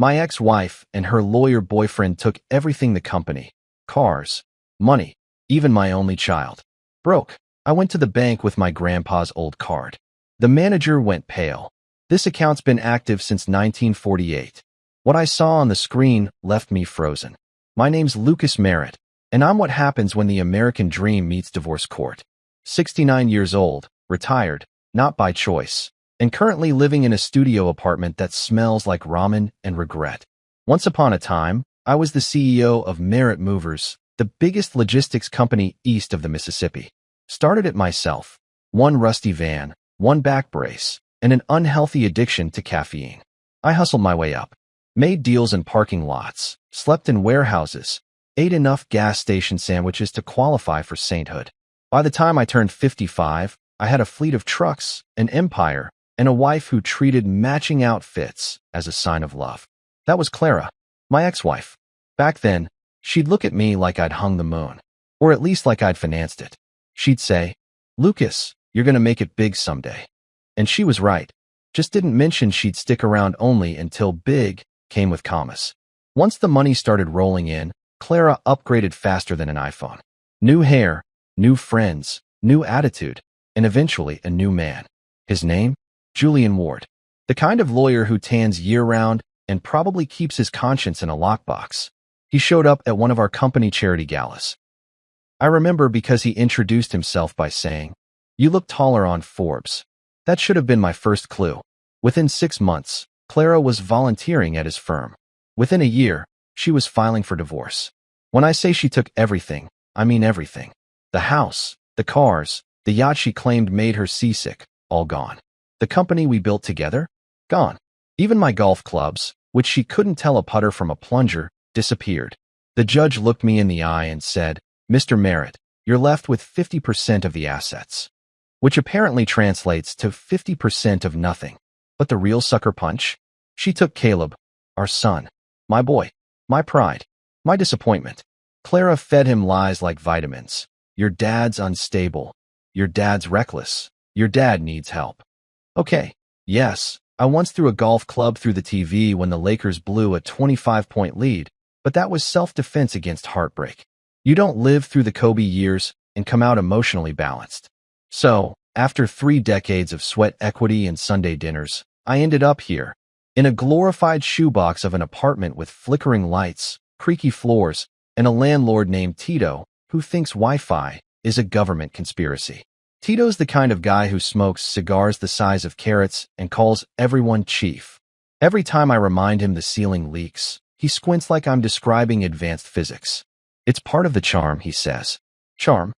My ex-wife and her lawyer boyfriend took everything: the company, cars, money, even my only child. Broke. I went to the bank with my grandpa's old card. The manager went pale. This account's been active since 1948. What I saw on the screen left me frozen. My name's Lucas Merritt, and I'm what happens when the American dream meets divorce court. 69 years old, retired, not by choice, and currently living in a studio apartment that smells like ramen and regret. Once upon a time, I was the CEO of Merritt Movers, the biggest logistics company east of the Mississippi. Started it myself. One rusty van, one back brace, and an unhealthy addiction to caffeine. I hustled my way up. Made deals in parking lots, slept in warehouses, ate enough gas station sandwiches to qualify for sainthood. By the time I turned 55, I had a fleet of trucks, an empire, and a wife who treated matching outfits as a sign of love. That was Clara, my ex-wife. Back then, she'd look at me like I'd hung the moon, or at least like I'd financed it. She'd say, "Lucas, you're gonna make it big someday." And she was right. Just didn't mention she'd stick around only until big came with commas. Once the money started rolling in, Clara upgraded faster than an iPhone. New hair, new friends, new attitude, and eventually a new man. His name? Julian Ward. The kind of lawyer who tans year-round and probably keeps his conscience in a lockbox. He showed up at one of our company charity galas. I remember because he introduced himself by saying, "You look taller on Forbes." That should have been my first clue. Within 6 months, Clara was volunteering at his firm. Within a year, she was filing for divorce. When I say she took everything, I mean everything. The house, the cars, the yacht she claimed made her seasick, all gone. The company we built together? Gone. Even my golf clubs, which she couldn't tell a putter from a plunger, disappeared. The judge looked me in the eye and said, "Mr. Merritt, you're left with 50% of the assets." Which apparently translates to 50% of nothing. But the real sucker punch? She took Caleb, our son, my boy, my pride, my disappointment. Clara fed him lies like vitamins. Your dad's unstable. Your dad's reckless. Your dad needs help. Okay, yes, I once threw a golf club through the TV when the Lakers blew a 25-point lead, but that was self-defense against heartbreak. You don't live through the Kobe years and come out emotionally balanced. So, after 3 decades of sweat equity and Sunday dinners, I ended up here, in a glorified shoebox of an apartment with flickering lights, creaky floors, and a landlord named Tito who thinks Wi-Fi is a government conspiracy. Tito's the kind of guy who smokes cigars the size of carrots and calls everyone chief. Every time I remind him the ceiling leaks, he squints like I'm describing advanced physics. It's part of the charm, he says. Charm?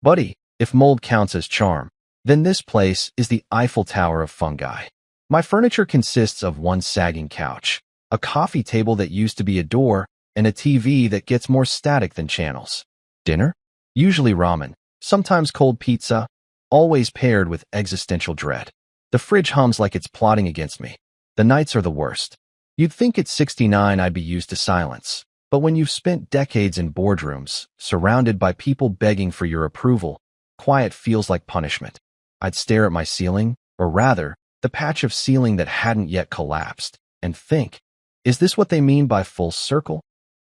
Buddy, if mold counts as charm, then this place is the Eiffel Tower of fungi. My furniture consists of one sagging couch, a coffee table that used to be a door, and a TV that gets more static than channels. Dinner? Usually ramen, sometimes cold pizza, always paired with existential dread. The fridge hums like it's plotting against me. The nights are the worst. You'd think at 69 I'd be used to silence, but when you've spent decades in boardrooms, surrounded by people begging for your approval, quiet feels like punishment. I'd stare at my ceiling, or rather, the patch of ceiling that hadn't yet collapsed, and think, is this what they mean by full circle?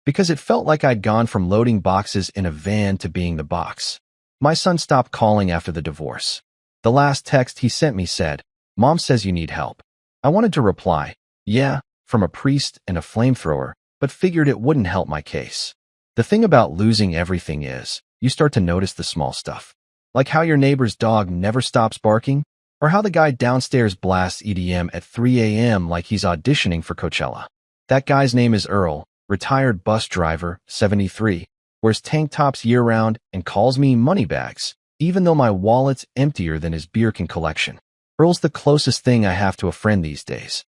Because it felt like I'd gone from loading boxes in a van to being the box. My son stopped calling after the divorce. The last text he sent me said, "Mom says you need help." I wanted to reply, "Yeah," from a priest and a flamethrower, but figured it wouldn't help my case. The thing about losing everything is, you start to notice the small stuff. Like how your neighbor's dog never stops barking, or how the guy downstairs blasts EDM at 3 a.m. like he's auditioning for Coachella. That guy's name is Earl, retired bus driver, 73, wears tank tops year-round and calls me moneybags, even though my wallet's emptier than his beer can collection. Earl's the closest thing I have to a friend these days.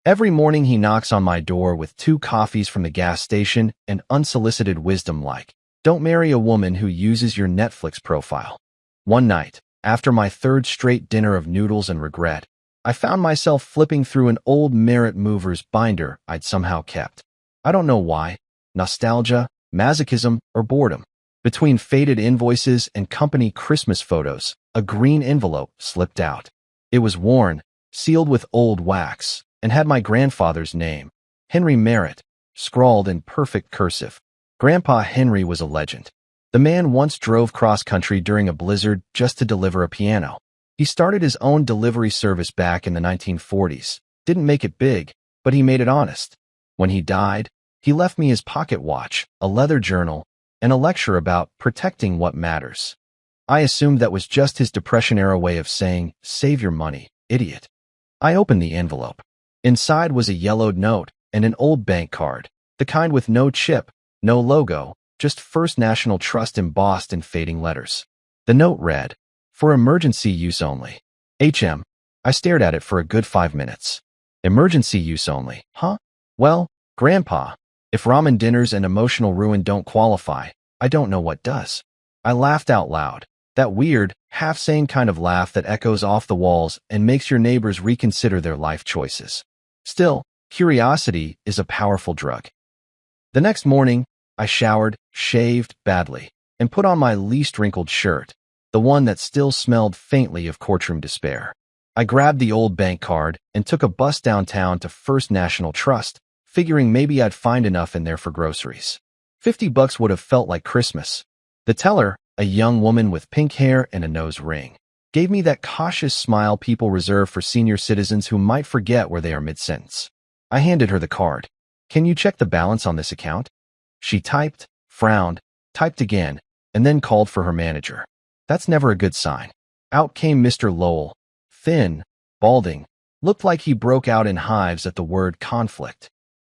Every morning he knocks on my door with 2 coffees from the gas station and unsolicited wisdom like, "Don't marry a woman who uses your Netflix profile." One night, after my 3rd straight dinner of noodles and regret, I found myself flipping through an old Merritt Movers binder I'd somehow kept. I don't know why. Nostalgia, masochism, or boredom. Between faded invoices and company Christmas photos, a green envelope slipped out. It was worn, sealed with old wax, and had my grandfather's name, Henry Merritt, scrawled in perfect cursive. Grandpa Henry was a legend. The man once drove cross-country during a blizzard just to deliver a piano. He started his own delivery service back in the 1940s. Didn't make it big, but he made it honest. When he died, he left me his pocket watch, a leather journal, and a lecture about protecting what matters. I assumed that was just his Depression-era way of saying, "Save your money, idiot." I opened the envelope. Inside was a yellowed note and an old bank card, the kind with no chip, no logo, just First National Trust embossed in fading letters. The note read, "For emergency use only. HM." I stared at it for a good 5 minutes. Emergency use only, huh? Well, Grandpa, if ramen dinners and emotional ruin don't qualify, I don't know what does. I laughed out loud, that weird, half-sane kind of laugh that echoes off the walls and makes your neighbors reconsider their life choices. Still, curiosity is a powerful drug. The next morning, I showered, shaved badly, and put on my least wrinkled shirt, the one that still smelled faintly of courtroom despair. I grabbed the old bank card and took a bus downtown to First National Trust, figuring maybe I'd find enough in there for groceries. $50 would have felt like Christmas. The teller, a young woman with pink hair and a nose ring, gave me that cautious smile people reserve for senior citizens who might forget where they are mid-sentence. I handed her the card. "Can you check the balance on this account?" She typed, frowned, typed again, and then called for her manager. That's never a good sign. Out came Mr. Lowell, thin, balding, looked like he broke out in hives at the word conflict.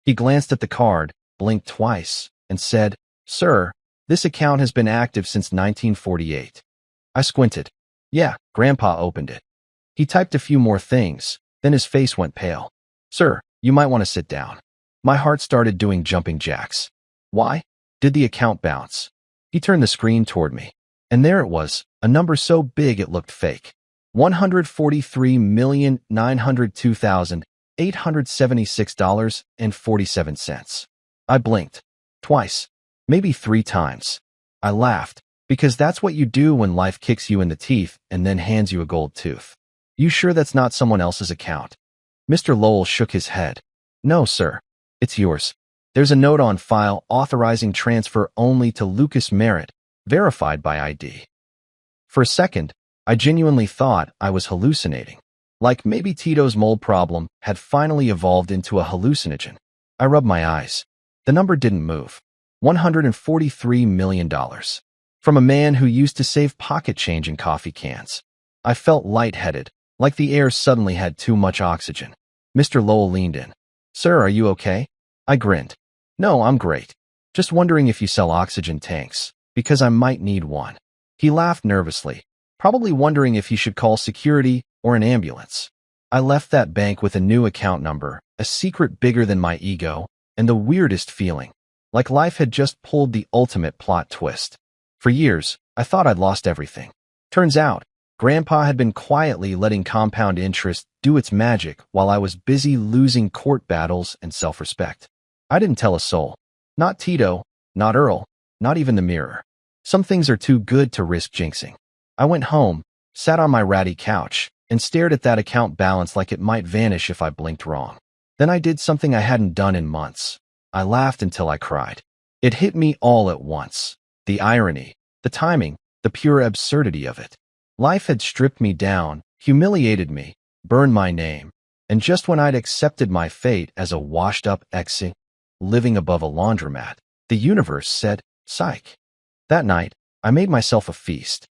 He glanced at the card, blinked twice, and said, "Sir, this account has been active since 1948. I squinted. Yeah, Grandpa opened it. He typed a few more things, then his face went pale. "Sir, you might want to sit down." My heart started doing jumping jacks. Why? Did the account bounce? He turned the screen toward me, and there it was, a number so big it looked fake. $143,902,876.47. I blinked. Twice. Maybe 3 times. I laughed, because that's what you do when life kicks you in the teeth and then hands you a gold tooth. "You sure that's not someone else's account?" Mr. Lowell shook his head. "No, sir. It's yours. There's a note on file authorizing transfer only to Lucas Merritt, verified by ID." For a second, I genuinely thought I was hallucinating. Like maybe Tito's mold problem had finally evolved into a hallucinogen. I rubbed my eyes. The number didn't move. $143 million. From a man who used to save pocket change in coffee cans. I felt lightheaded, like the air suddenly had too much oxygen. Mr. Lowell leaned in. "Sir, are you okay?" I grinned. "No, I'm great. Just wondering if you sell oxygen tanks, because I might need one." He laughed nervously, probably wondering if he should call security or an ambulance. I left that bank with a new account number, a secret bigger than my ego, and the weirdest feeling, like life had just pulled the ultimate plot twist. For years, I thought I'd lost everything. Turns out, Grandpa had been quietly letting compound interest do its magic while I was busy losing court battles and self-respect. I didn't tell a soul. Not Tito, not Earl, not even the mirror. Some things are too good to risk jinxing. I went home, sat on my ratty couch, and stared at that account balance like it might vanish if I blinked wrong. Then I did something I hadn't done in months. I laughed until I cried. It hit me all at once. The irony, the timing, the pure absurdity of it. Life had stripped me down, humiliated me, burned my name, and just when I'd accepted my fate as a washed-up exit, living above a laundromat, the universe said, "Psych." That night, I made myself a feast.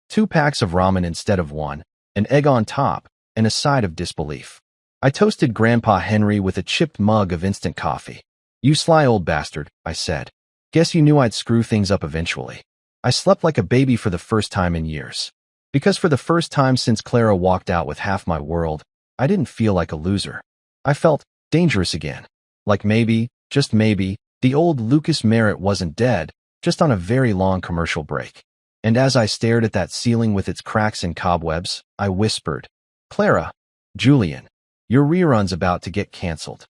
2 packs of ramen instead of 1, an egg on top, and a side of disbelief. I toasted Grandpa Henry with a chipped mug of instant coffee. "You sly old bastard," I said. "Guess you knew I'd screw things up eventually." I slept like a baby for the first time in years. Because for the first time since Clara walked out with half my world, I didn't feel like a loser. I felt dangerous again. Like maybe, just maybe, the old Lucas Merritt wasn't dead, just on a very long commercial break. And as I stared at that ceiling with its cracks and cobwebs, I whispered, "Clara, Julian, your rerun's about to get canceled."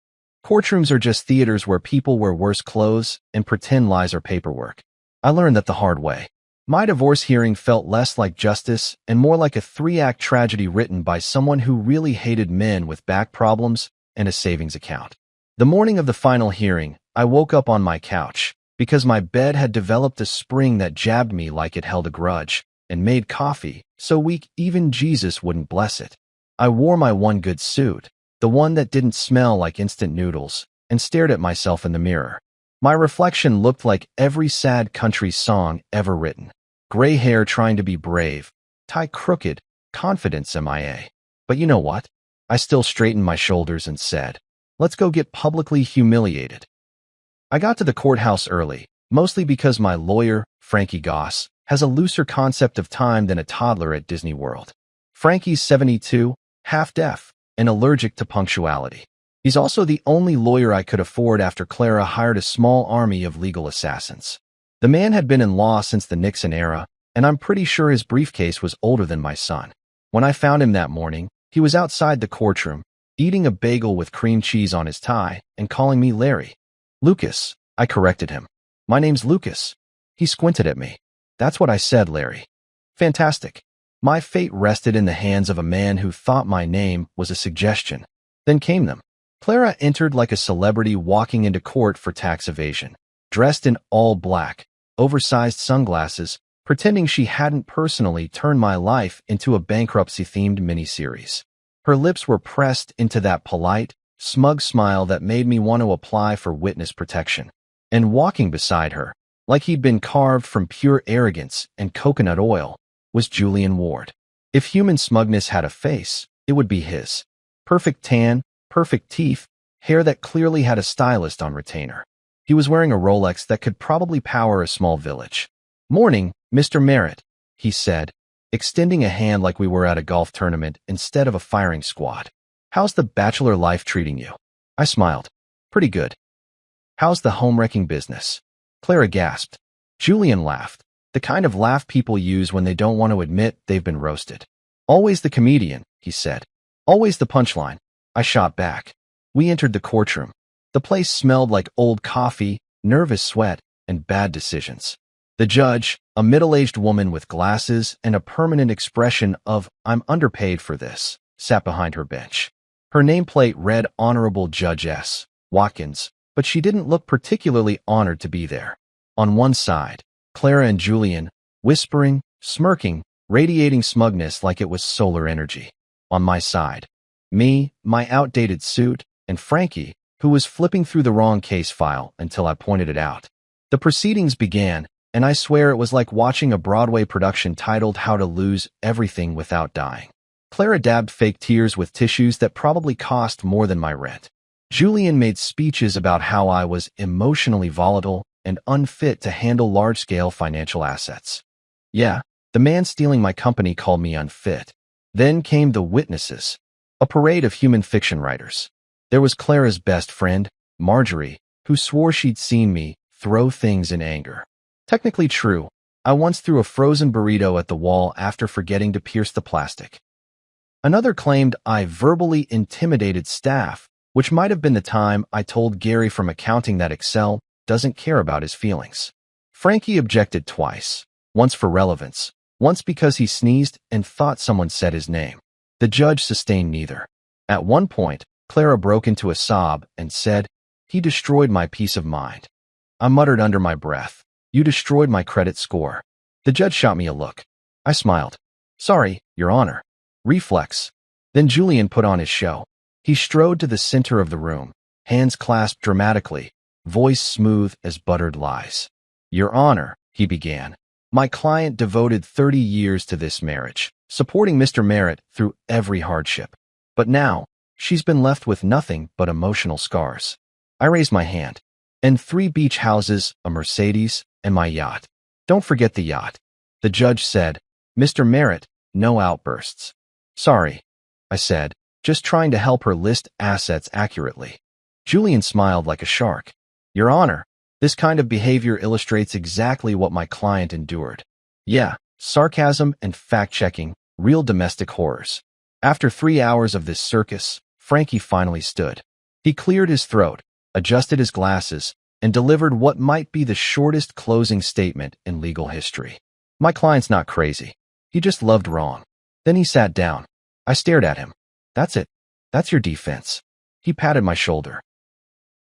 Courtrooms are just theaters where people wear worse clothes and pretend lies are paperwork. I learned that the hard way. My divorce hearing felt less like justice and more like a 3-act tragedy written by someone who really hated men with back problems and a savings account. The morning of the final hearing, I woke up on my couch because my bed had developed a spring that jabbed me like it held a grudge and made coffee so weak even Jesus wouldn't bless it. I wore my one good suit, the one that didn't smell like instant noodles, and stared at myself in the mirror. My reflection looked like every sad country song ever written. Gray hair trying to be brave, tie crooked, confidence MIA. But you know what? I still straightened my shoulders and said, let's go get publicly humiliated. I got to the courthouse early, mostly because my lawyer, Frankie Goss, has a looser concept of time than a toddler at Disney World. Frankie's 72, half-deaf, and allergic to punctuality. He's also the only lawyer I could afford after Clara hired a small army of legal assassins. The man had been in law since the Nixon era, and I'm pretty sure his briefcase was older than my son. When I found him that morning, he was outside the courtroom, eating a bagel with cream cheese on his tie and calling me Larry. Lucas, I corrected him. My name's Lucas. He squinted at me. That's what I said, Larry. Fantastic. My fate rested in the hands of a man who thought my name was a suggestion. Then came them. Clara entered like a celebrity walking into court for tax evasion, dressed in all black, oversized sunglasses, pretending she hadn't personally turned my life into a bankruptcy-themed miniseries. Her lips were pressed into that polite, smug smile that made me want to apply for witness protection. And walking beside her, like he'd been carved from pure arrogance and coconut oil, was Julian Ward. If human smugness had a face, it would be his. Perfect tan, perfect teeth, hair that clearly had a stylist on retainer. He was wearing a Rolex that could probably power a small village. Morning, Mr. Merritt, he said, extending a hand like we were at a golf tournament instead of a firing squad. How's the bachelor life treating you? I smiled. Pretty good. How's the home-wrecking business? Clara gasped. Julian laughed, the kind of laugh people use when they don't want to admit they've been roasted. Always the comedian, he said. Always the punchline. I shot back. We entered the courtroom. The place smelled like old coffee, nervous sweat, and bad decisions. The judge, a middle-aged woman with glasses and a permanent expression of, I'm underpaid for this, sat behind her bench. Her nameplate read Honorable Judge S. Watkins, but she didn't look particularly honored to be there. On one side, Clara and Julian, whispering, smirking, radiating smugness like it was solar energy. On my side, me, my outdated suit, and Frankie, who was flipping through the wrong case file until I pointed it out. The proceedings began, and I swear it was like watching a Broadway production titled How to Lose Everything Without Dying. Clara dabbed fake tears with tissues that probably cost more than my rent. Julian made speeches about how I was emotionally volatile and unfit to handle large-scale financial assets. Yeah, the man stealing my company called me unfit. Then came the witnesses, a parade of human fiction writers. There was Clara's best friend, Marjorie, who swore she'd seen me throw things in anger. Technically true, I once threw a frozen burrito at the wall after forgetting to pierce the plastic. Another claimed I verbally intimidated staff, which might have been the time I told Gary from accounting that Excel doesn't care about his feelings. Frankie objected twice, once for relevance, once because he sneezed and thought someone said his name. The judge sustained neither. At one point, Clara broke into a sob and said, he destroyed my peace of mind. I muttered under my breath, you destroyed my credit score. The judge shot me a look. I smiled. Sorry, Your Honor. Reflex. Then Julian put on his show. He strode to the center of the room, hands clasped dramatically, voice smooth as buttered lies. Your Honor, he began, my client devoted 30 years to this marriage, supporting Mr. Merritt through every hardship. But now, she's been left with nothing but emotional scars. I raised my hand. And 3 beach houses, a Mercedes, and my yacht. Don't forget the yacht. The judge said, Mr. Merritt, no outbursts. Sorry, I said, just trying to help her list assets accurately. Julian smiled like a shark. Your Honor, this kind of behavior illustrates exactly what my client endured. Yeah, sarcasm and fact-checking, real domestic horrors. After 3 hours of this circus, Frankie finally stood. He cleared his throat, adjusted his glasses, and delivered what might be the shortest closing statement in legal history. My client's not crazy. He just loved wrong. Then he sat down. I stared at him. That's it. That's your defense. He patted my shoulder.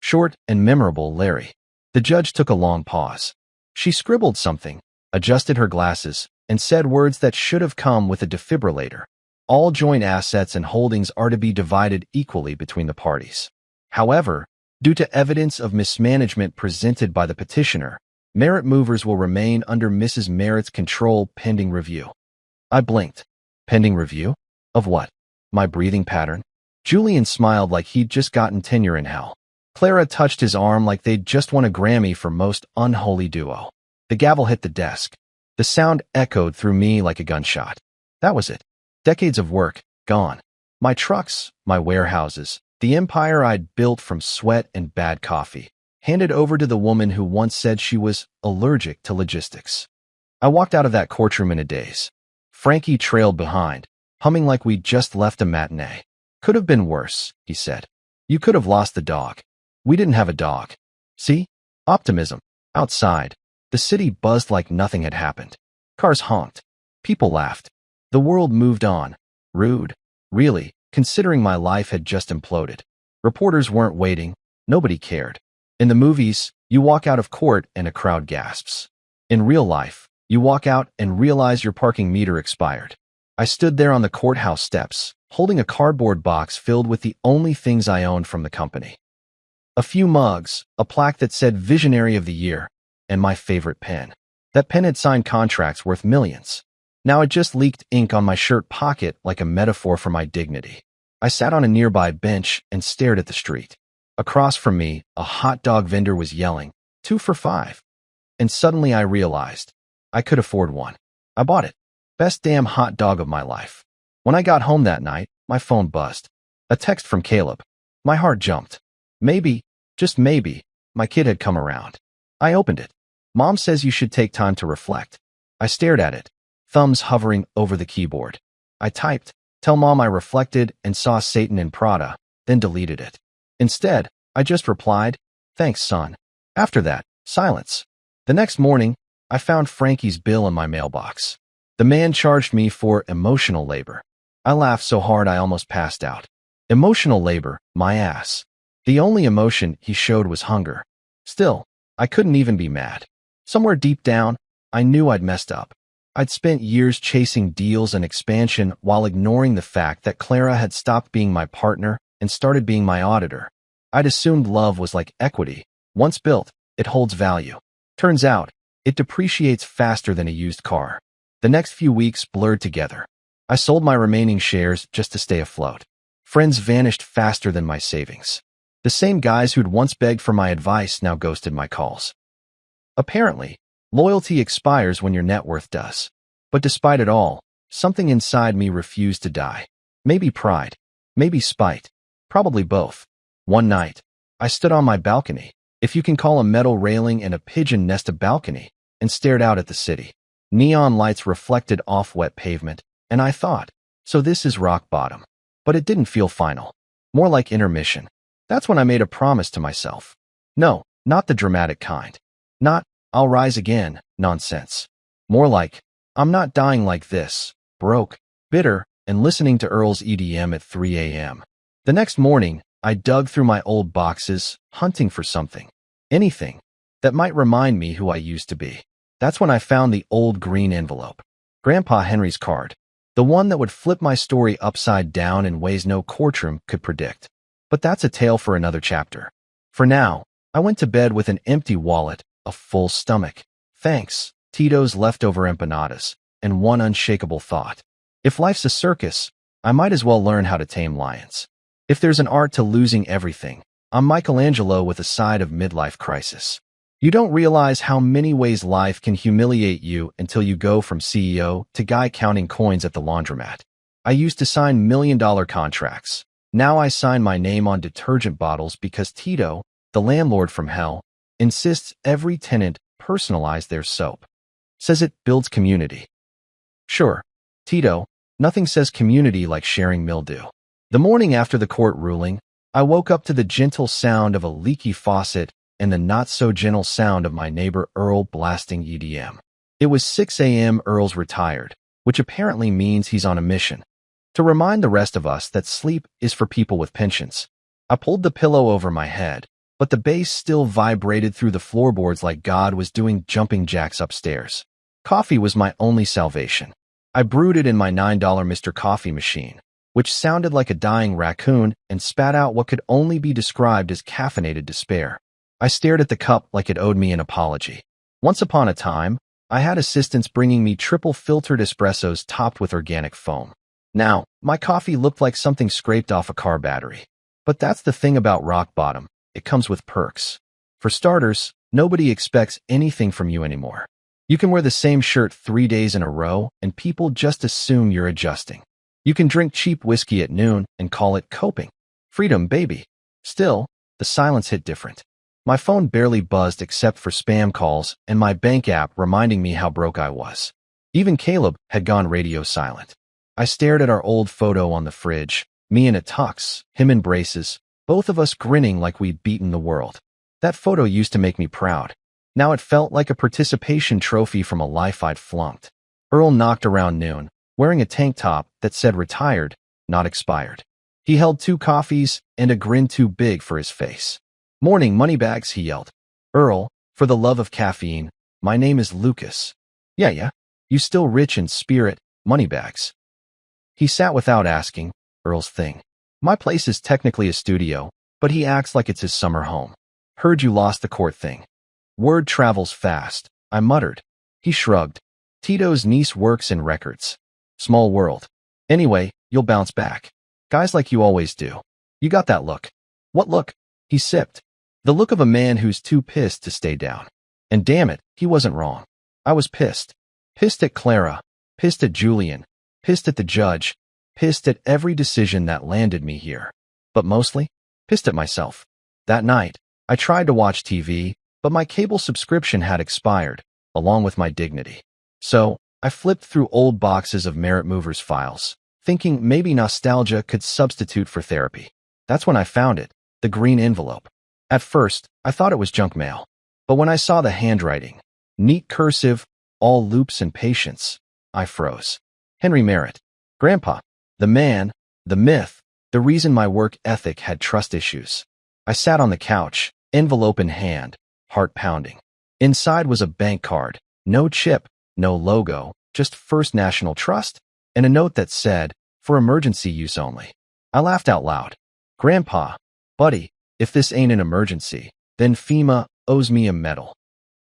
Short and memorable, Larry. The judge took a long pause. She scribbled something, adjusted her glasses, and said words that should have come with a defibrillator. All joint assets and holdings are to be divided equally between the parties. However, due to evidence of mismanagement presented by the petitioner, Merritt Movers will remain under Mrs. Merritt's control pending review. I blinked. Pending review? Of what? My breathing pattern? Julian smiled like he'd just gotten tenure in hell. Clara touched his arm like they'd just won a Grammy for most unholy duo. The gavel hit the desk. The sound echoed through me like a gunshot. That was it. Decades of work, gone. My trucks, my warehouses, the empire I'd built from sweat and bad coffee, handed over to the woman who once said she was allergic to logistics. I walked out of that courtroom in a daze. Frankie trailed behind, humming like we'd just left a matinee. Could have been worse, he said. You could have lost the dog. We didn't have a dog. See? Optimism. Outside, the city buzzed like nothing had happened. Cars honked. People laughed. The world moved on. Rude. Really, considering my life had just imploded. Reporters weren't waiting. Nobody cared. In the movies, you walk out of court and a crowd gasps. In real life, you walk out and realize your parking meter expired. I stood there on the courthouse steps, holding a cardboard box filled with the only things I owned from the company. A few mugs, a plaque that said Visionary of the Year, and my favorite pen. That pen had signed contracts worth millions. Now it just leaked ink on my shirt pocket like a metaphor for my dignity. I sat on a nearby bench and stared at the street. Across from me, a hot dog vendor was yelling, 2 for $5. And suddenly I realized I could afford one. I bought it. Best damn hot dog of my life. When I got home that night, my phone buzzed. A text from Caleb. My heart jumped. Maybe, just maybe, my kid had come around. I opened it. Mom says you should take time to reflect. I stared at it, thumbs hovering over the keyboard. I typed, tell Mom I reflected and saw Satan in Prada, then deleted it. Instead, I just replied, thanks, son. After that, silence. The next morning, I found Frankie's bill in my mailbox. The man charged me for emotional labor. I laughed so hard I almost passed out. Emotional labor, my ass. The only emotion he showed was hunger. Still, I couldn't even be mad. Somewhere deep down, I knew I'd messed up. I'd spent years chasing deals and expansion while ignoring the fact that Clara had stopped being my partner and started being my auditor. I'd assumed love was like equity. Once built, it holds value. Turns out, it depreciates faster than a used car. The next few weeks blurred together. I sold my remaining shares just to stay afloat. Friends vanished faster than my savings. The same guys who'd once begged for my advice now ghosted my calls. Apparently, loyalty expires when your net worth does. But despite it all, something inside me refused to die. Maybe pride. Maybe spite. Probably both. One night, I stood on my balcony, if you can call a metal railing and a pigeon nest a balcony, and stared out at the city. Neon lights reflected off wet pavement, and I thought, so this is rock bottom. But it didn't feel final. More like intermission. That's when I made a promise to myself. No, not the dramatic kind. Not, I'll rise again, nonsense. More like, I'm not dying like this, broke, bitter, and listening to Earl's EDM at 3 a.m. The next morning, I dug through my old boxes, hunting for something. Anything that might remind me who I used to be. That's when I found the old green envelope. Grandpa Henry's card. The one that would flip my story upside down in ways no courtroom could predict. But that's a tale for another chapter. For now, I went to bed with an empty wallet, a full stomach. Thanks, Tito's leftover empanadas, and one unshakable thought. If life's a circus, I might as well learn how to tame lions. If there's an art to losing everything, I'm Michelangelo with a side of midlife crisis. You don't realize how many ways life can humiliate you until you go from CEO to guy counting coins at the laundromat. I used to sign million-dollar contracts. Now I sign my name on detergent bottles because Tito, the landlord from hell, insists every tenant personalize their soap. Says it builds community. Sure, Tito, nothing says community like sharing mildew. The morning after the court ruling, I woke up to the gentle sound of a leaky faucet and the not-so-gentle sound of my neighbor Earl blasting EDM. It was 6 a.m. Earl's retired, which apparently means he's on a mission. To remind the rest of us that sleep is for people with pensions, I pulled the pillow over my head, but the bass still vibrated through the floorboards like God was doing jumping jacks upstairs. Coffee was my only salvation. I brewed it in my $9 Mr. Coffee machine, which sounded like a dying raccoon and spat out what could only be described as caffeinated despair. I stared at the cup like it owed me an apology. Once upon a time, I had assistants bringing me triple-filtered espressos topped with organic foam. Now, my coffee looked like something scraped off a car battery. But that's the thing about rock bottom. It comes with perks. For starters, nobody expects anything from you anymore. You can wear the same shirt 3 days in a row, and people just assume you're adjusting. You can drink cheap whiskey at noon and call it coping. Freedom, baby. Still, the silence hit different. My phone barely buzzed except for spam calls and my bank app reminding me how broke I was. Even Caleb had gone radio silent. I stared at our old photo on the fridge, me in a tux, him in braces, both of us grinning like we'd beaten the world. That photo used to make me proud. Now it felt like a participation trophy from a life I'd flunked. Earl knocked around noon, wearing a tank top that said retired, not expired. He held 2 coffees and a grin too big for his face. "Morning, moneybags," he yelled. "Earl, for the love of caffeine, my name is Lucas." Yeah. You still rich in spirit, moneybags." He sat without asking, Earl's thing. My place is technically a studio, but he acts like it's his summer home. "Heard you lost the court thing." "Word travels fast," I muttered. He shrugged. "Tito's niece works in records. Small world. Anyway, you'll bounce back. Guys like you always do. You got that look." "What look?" He sipped. The look of a man who's too pissed to stay down. And damn it, he wasn't wrong. I was pissed. Pissed at Clara. Pissed at Julian. Pissed at the judge. Pissed at every decision that landed me here. But mostly, pissed at myself. That night, I tried to watch TV, but my cable subscription had expired, along with my dignity. So, I flipped through old boxes of Merit Movers files, thinking maybe nostalgia could substitute for therapy. That's when I found it, the green envelope. At first, I thought it was junk mail. But when I saw the handwriting, neat cursive, all loops and patience, I froze. Henry Merritt. Grandpa. The man, the myth, the reason my work ethic had trust issues. I sat on the couch, envelope in hand, heart pounding. Inside was a bank card, no chip, no logo, just First National Trust, and a note that said, "For emergency use only." I laughed out loud. "Grandpa, buddy, if this ain't an emergency, then FEMA owes me a medal."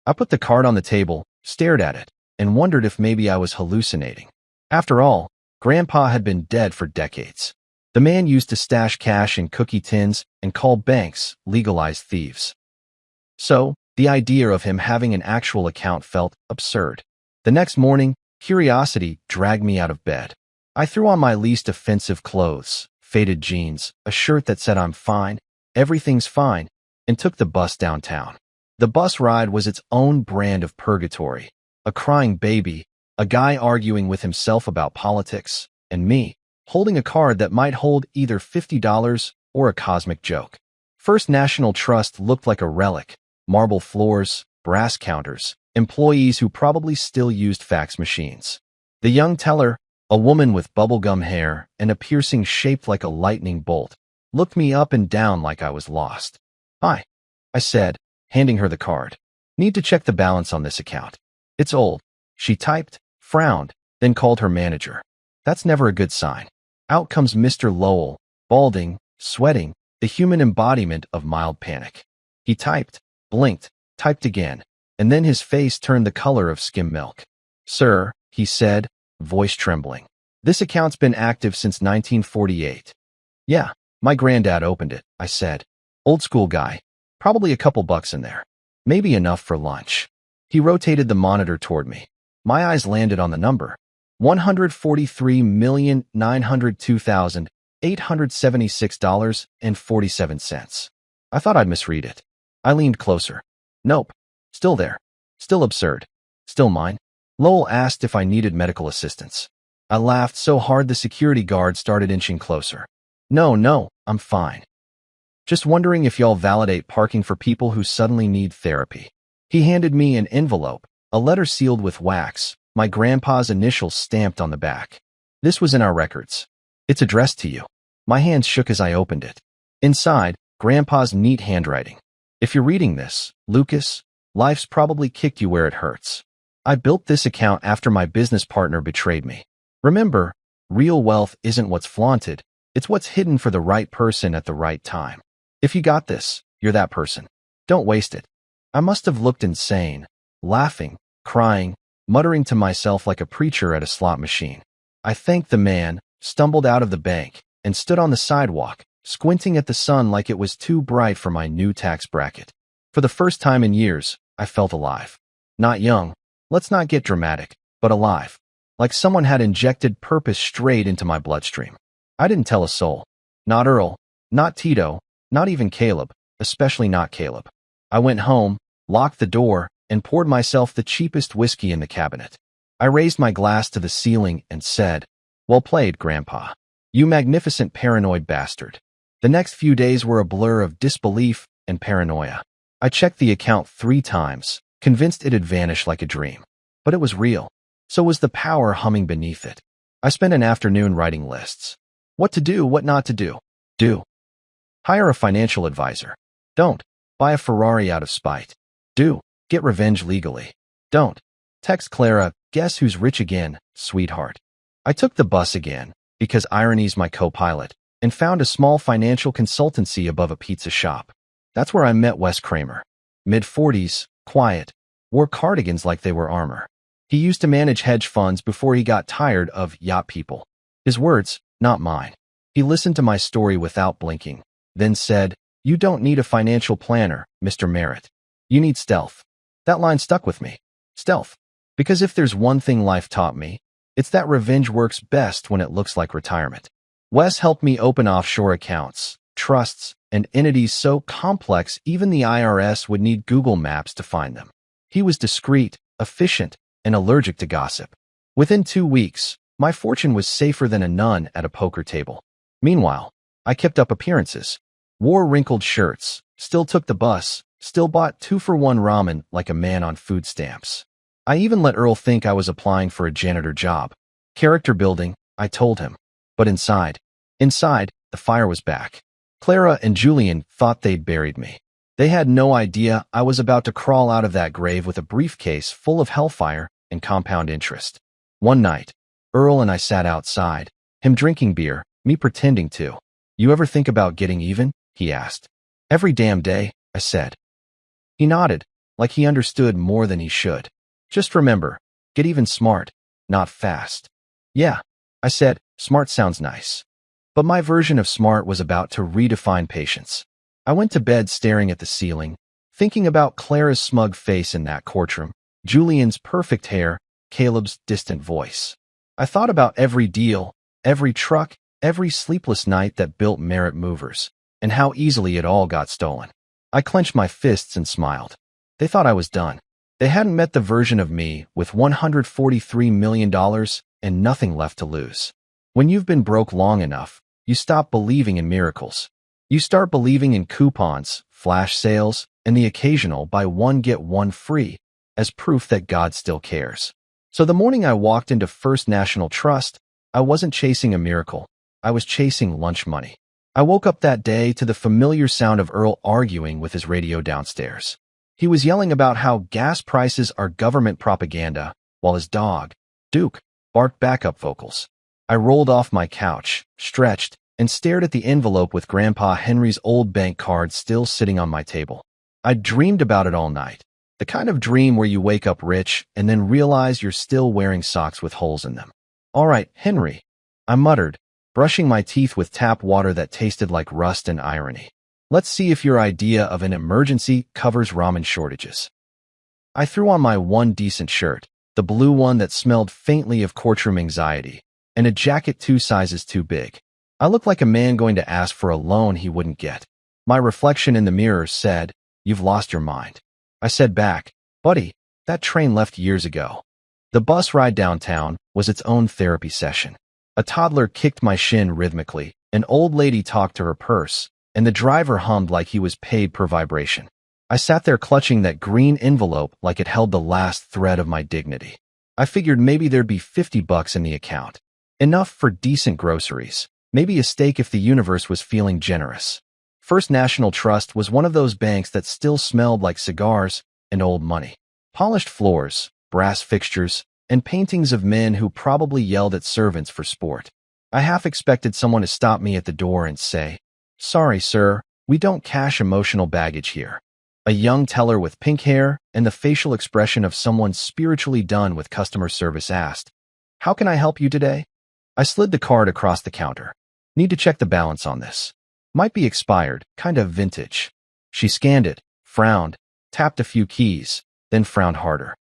I put the card on the table, stared at it, and wondered if maybe I was hallucinating. After all, Grandpa had been dead for decades. The man used to stash cash in cookie tins and call banks legalized thieves. So, the idea of him having an actual account felt absurd. The next morning, curiosity dragged me out of bed. I threw on my least offensive clothes, faded jeans, a shirt that said "I'm fine, everything's fine," and took the bus downtown. The bus ride was its own brand of purgatory. A crying baby, a guy arguing with himself about politics, and me, holding a card that might hold either $50 or a cosmic joke. First National Trust looked like a relic, marble floors, brass counters, employees who probably still used fax machines. The young teller, a woman with bubblegum hair and a piercing shaped like a lightning bolt, looked me up and down like I was lost. "Hi," I said, handing her the card. "Need to check the balance on this account. It's old." She typed, frowned, then called her manager. That's never a good sign. Out comes Mr. Lowell, balding, sweating, the human embodiment of mild panic. He typed, blinked, typed again, and then his face turned the color of skim milk. "Sir," he said, voice trembling, "this account's been active since 1948. "Yeah, my granddad opened it," I said. "Old school guy. Probably a couple bucks in there. Maybe enough for lunch." He rotated the monitor toward me. My eyes landed on the number. $143,902,876.47. I thought I'd misread it. I leaned closer. Nope. Still there. Still absurd. Still mine. Lowell asked if I needed medical assistance. I laughed so hard the security guard started inching closer. No, I'm fine. Just wondering if y'all validate parking for people who suddenly need therapy." He handed me an envelope, a letter sealed with wax, my grandpa's initials stamped on the back. "This was in our records. It's addressed to you." My hands shook as I opened it. Inside, Grandpa's neat handwriting. If you're reading this, Lucas, life's probably kicked you where it hurts. I built this account after my business partner betrayed me. Remember, real wealth isn't what's flaunted, it's what's hidden for the right person at the right time. If you got this, you're that person. Don't waste it. I must have looked insane, laughing, crying, muttering to myself like a preacher at a slot machine. I thanked the man, stumbled out of the bank, and stood on the sidewalk, squinting at the sun like it was too bright for my new tax bracket. For the first time in years, I felt alive. Not young, let's not get dramatic, but alive. Like someone had injected purpose straight into my bloodstream. I didn't tell a soul. Not Earl, not Tito, not even Caleb, especially not Caleb. I went home, locked the door, and poured myself the cheapest whiskey in the cabinet. I raised my glass to the ceiling and said, "Well played, Grandpa. You magnificent paranoid bastard." The next few days were a blur of disbelief and paranoia. I checked the account 3 times, convinced it'd vanish like a dream. But it was real. So was the power humming beneath it. I spent an afternoon writing lists. What to do, what not to do. Do. Hire a financial advisor. Don't. Buy a Ferrari out of spite. Do. Get revenge legally. Don't. Text Clara, guess who's rich again, sweetheart. I took the bus again, because irony's my co-pilot, and found a small financial consultancy above a pizza shop. That's where I met Wes Kramer. Mid-40s, quiet, wore cardigans like they were armor. He used to manage hedge funds before he got tired of yacht people. His words, not mine. He listened to my story without blinking, then said, "You don't need a financial planner, Mr. Merritt. You need stealth." That line stuck with me. Stealth. Because if there's one thing life taught me, it's that revenge works best when it looks like retirement. Wes helped me open offshore accounts, trusts, and entities so complex even the IRS would need Google Maps to find them. He was discreet, efficient, and allergic to gossip. Within 2 weeks, my fortune was safer than a nun at a poker table. Meanwhile, I kept up appearances, wore wrinkled shirts, still took the bus, still bought 2-for-1 ramen like a man on food stamps. I even let Earl think I was applying for a janitor job. Character building, I told him. But inside, the fire was back. Clara and Julian thought they'd buried me. They had no idea I was about to crawl out of that grave with a briefcase full of hellfire and compound interest. One night, Earl and I sat outside, him drinking beer, me pretending to. "You ever think about getting even?" he asked. "Every damn day," I said. He nodded, like he understood more than he should. "Just remember, get even smart, not fast." "Yeah," I said, smart sounds nice. But my version of smart was about to redefine patience. I went to bed staring at the ceiling, thinking about Clara's smug face in that courtroom, Julian's perfect hair, Caleb's distant voice. I thought about every deal, every truck, every sleepless night that built Merritt Movers, and how easily it all got stolen. I clenched my fists and smiled. They thought I was done. They hadn't met the version of me with $143 million and nothing left to lose. When you've been broke long enough, you stop believing in miracles. You start believing in coupons, flash sales, and the occasional buy one get one free as proof that God still cares. So the morning I walked into First National Trust, I wasn't chasing a miracle. I was chasing lunch money. I woke up that day to the familiar sound of Earl arguing with his radio downstairs. He was yelling about how gas prices are government propaganda, while his dog, Duke, barked backup vocals. I rolled off my couch, stretched, and stared at the envelope with Grandpa Henry's old bank card still sitting on my table. I'd dreamed about it all night. The kind of dream where you wake up rich and then realize you're still wearing socks with holes in them. "All right, Henry," I muttered, brushing my teeth with tap water that tasted like rust and irony. "Let's see if your idea of an emergency covers ramen shortages." I threw on my one decent shirt, the blue one that smelled faintly of courtroom anxiety, and a jacket 2 sizes too big. I looked like a man going to ask for a loan he wouldn't get. My reflection in the mirror said, "You've lost your mind." I said back, "Buddy, that train left years ago." The bus ride downtown was its own therapy session. A toddler kicked my shin rhythmically, an old lady talked to her purse, and the driver hummed like he was paid per vibration. I sat there clutching that green envelope like it held the last thread of my dignity. I figured maybe there'd be $50 in the account. Enough for decent groceries. Maybe a steak if the universe was feeling generous. First National Trust was one of those banks that still smelled like cigars and old money. Polished floors, brass fixtures, and paintings of men who probably yelled at servants for sport. I half expected someone to stop me at the door and say, "Sorry, sir, we don't cash emotional baggage here." A young teller with pink hair and the facial expression of someone spiritually done with customer service asked, "How can I help you today?" I slid the card across the counter. "Need to check the balance on this. Might be expired, kind of vintage." She scanned it, frowned, tapped a few keys, then frowned harder.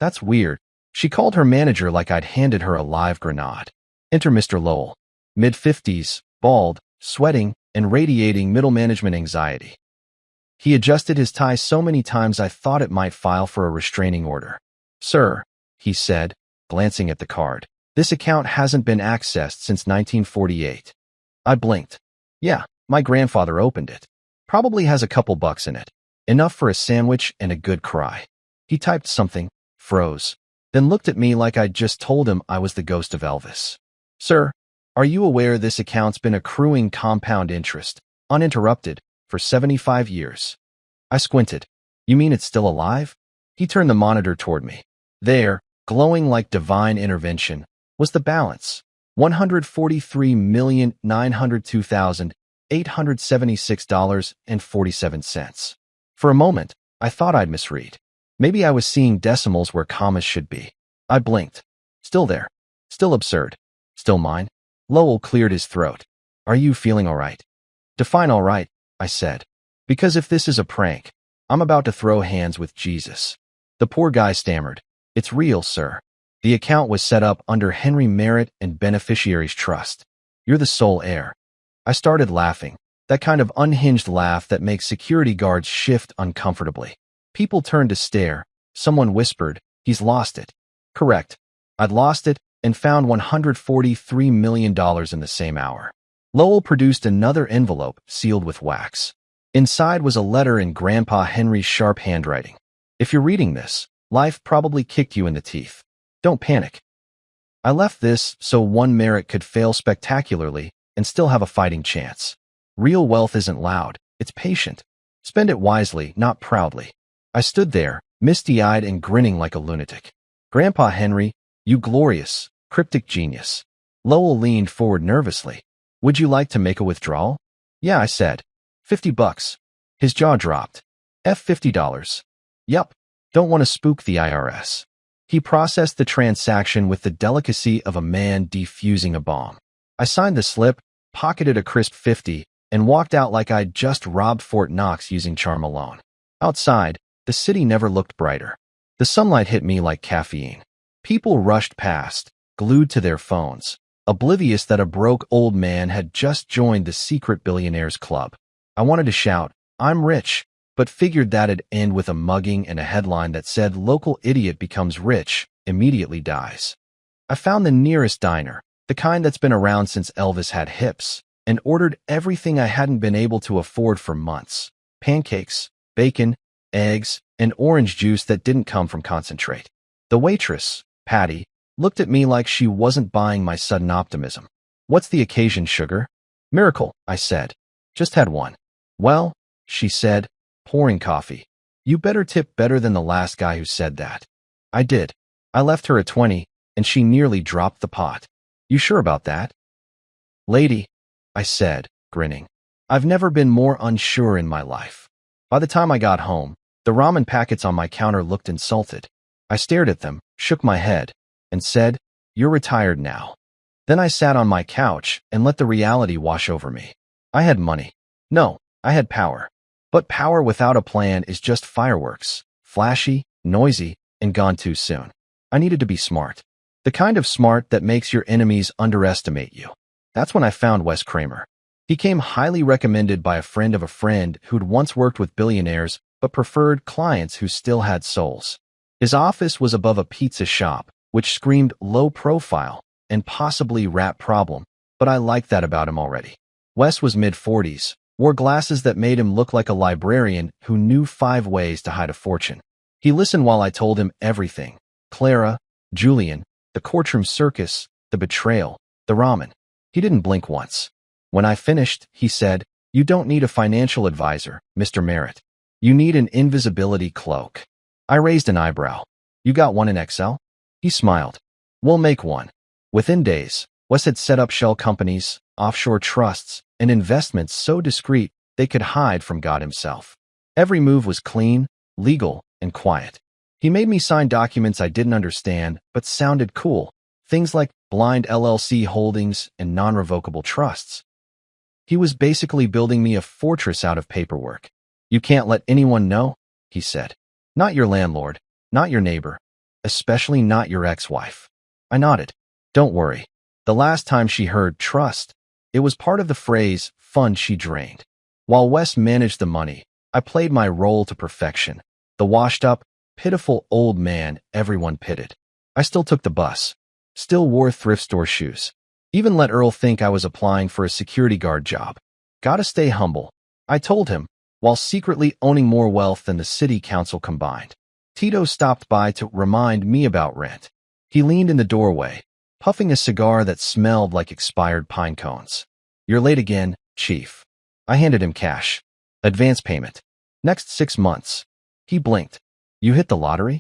That's weird." She called her manager like I'd handed her a live grenade. Enter Mr. Lowell. Mid-50s, bald, sweating, and radiating middle management anxiety. He adjusted his tie so many times I thought it might file for a restraining order. "Sir," he said, glancing at the card, "this account hasn't been accessed since 1948. I blinked. Yeah, my grandfather opened it. Probably has a couple bucks in it. Enough for a sandwich and a good cry. He typed something, froze, then looked at me like I'd just told him I was the ghost of Elvis. "Sir, are you aware this account's been accruing compound interest, uninterrupted, for 75 years? I squinted. "You mean it's still alive?" He turned the monitor toward me. There, glowing like divine intervention, was the balance. $143,902,876.47. For a moment, I thought I'd misread. Maybe I was seeing decimals where commas should be. I blinked. Still there. Still absurd. Still mine. Lowell cleared his throat. "Are you feeling all right?" "Define all right," I said. "Because if this is a prank, I'm about to throw hands with Jesus." The poor guy stammered. "It's real, sir. The account was set up under Henry Merritt and Beneficiaries Trust. You're the sole heir." I started laughing, that kind of unhinged laugh that makes security guards shift uncomfortably. People turned to stare. Someone whispered, "He's lost it." Correct. I'd lost it and found $143 million in the same hour. Lowell produced another envelope sealed with wax. Inside was a letter in Grandpa Henry's sharp handwriting. "If you're reading this, life probably kicked you in the teeth. Don't panic." I left this so one Merritt could fail spectacularly and still have a fighting chance. Real wealth isn't loud, it's patient. Spend it wisely, not proudly. I stood there, misty-eyed and grinning like a lunatic. "Grandpa Henry, you glorious, cryptic genius." Lowell leaned forward nervously. "Would you like to make a withdrawal?" "Yeah," I said. $50. His jaw dropped. $50. Yup. Don't want to spook the IRS. He processed the transaction with the delicacy of a man defusing a bomb. I signed the slip, pocketed a crisp 50, and walked out like I'd just robbed Fort Knox using charm alone. Outside, the city never looked brighter. The sunlight hit me like caffeine. People rushed past, glued to their phones, oblivious that a broke old man had just joined the secret billionaires club. I wanted to shout, "I'm rich," but figured that'd end with a mugging and a headline that said local idiot becomes rich, immediately dies. I found the nearest diner, the kind that's been around since Elvis had hips, and ordered everything I hadn't been able to afford for months. Pancakes, bacon, eggs, and orange juice that didn't come from concentrate. The waitress, Patty, looked at me like she wasn't buying my sudden optimism. "What's the occasion, sugar?" "Miracle," I said. "Just had one." "Well," she said, pouring coffee, "you better tip better than the last guy who said that." I did. I left her a 20, and she nearly dropped the pot. "You sure about that?" "Lady," I said, grinning. I've never been more unsure in my life. By the time I got home, the ramen packets on my counter looked insulted. I stared at them, shook my head, and said, "You're retired now." Then I sat on my couch and let the reality wash over me. I had money. No, I had power. But power without a plan is just fireworks, flashy, noisy, and gone too soon. I needed to be smart. The kind of smart that makes your enemies underestimate you. That's when I found Wes Kramer. He came highly recommended by a friend of a friend who'd once worked with billionaires but preferred clients who still had souls. His office was above a pizza shop, which screamed low profile and possibly rat problem, but I liked that about him already. Wes was mid-40s, wore glasses that made him look like a librarian who knew 5 ways to hide a fortune. He listened while I told him everything. Clara, Julian, the courtroom circus, the betrayal, the ramen. He didn't blink once. When I finished, he said, You don't need a financial advisor, Mr. Merritt. You need an invisibility cloak. I raised an eyebrow. You got one in Excel? He smiled. We'll make one. Within days, Wes had set up shell companies, offshore trusts, and investments so discreet they could hide from God himself. Every move was clean, legal, and quiet. He made me sign documents I didn't understand but sounded cool, things like blind LLC holdings and non-revocable trusts. He was basically building me a fortress out of paperwork. You can't let anyone know, he said. Not your landlord, not your neighbor, especially not your ex-wife. I nodded. Don't worry. The last time she heard trust, it was part of the phrase fund she drained. While Wes managed the money, I played my role to perfection. The washed-up, pitiful old man everyone pitied. I still took the bus, still wore thrift store shoes, even let Earl think I was applying for a security guard job. Gotta stay humble, I told him, while secretly owning more wealth than the city council combined. Tito stopped by to remind me about rent. He leaned in the doorway, puffing a cigar that smelled like expired pine cones. You're late again, Chief. I handed him cash. Advance payment. Next 6 months. He blinked. You hit the lottery?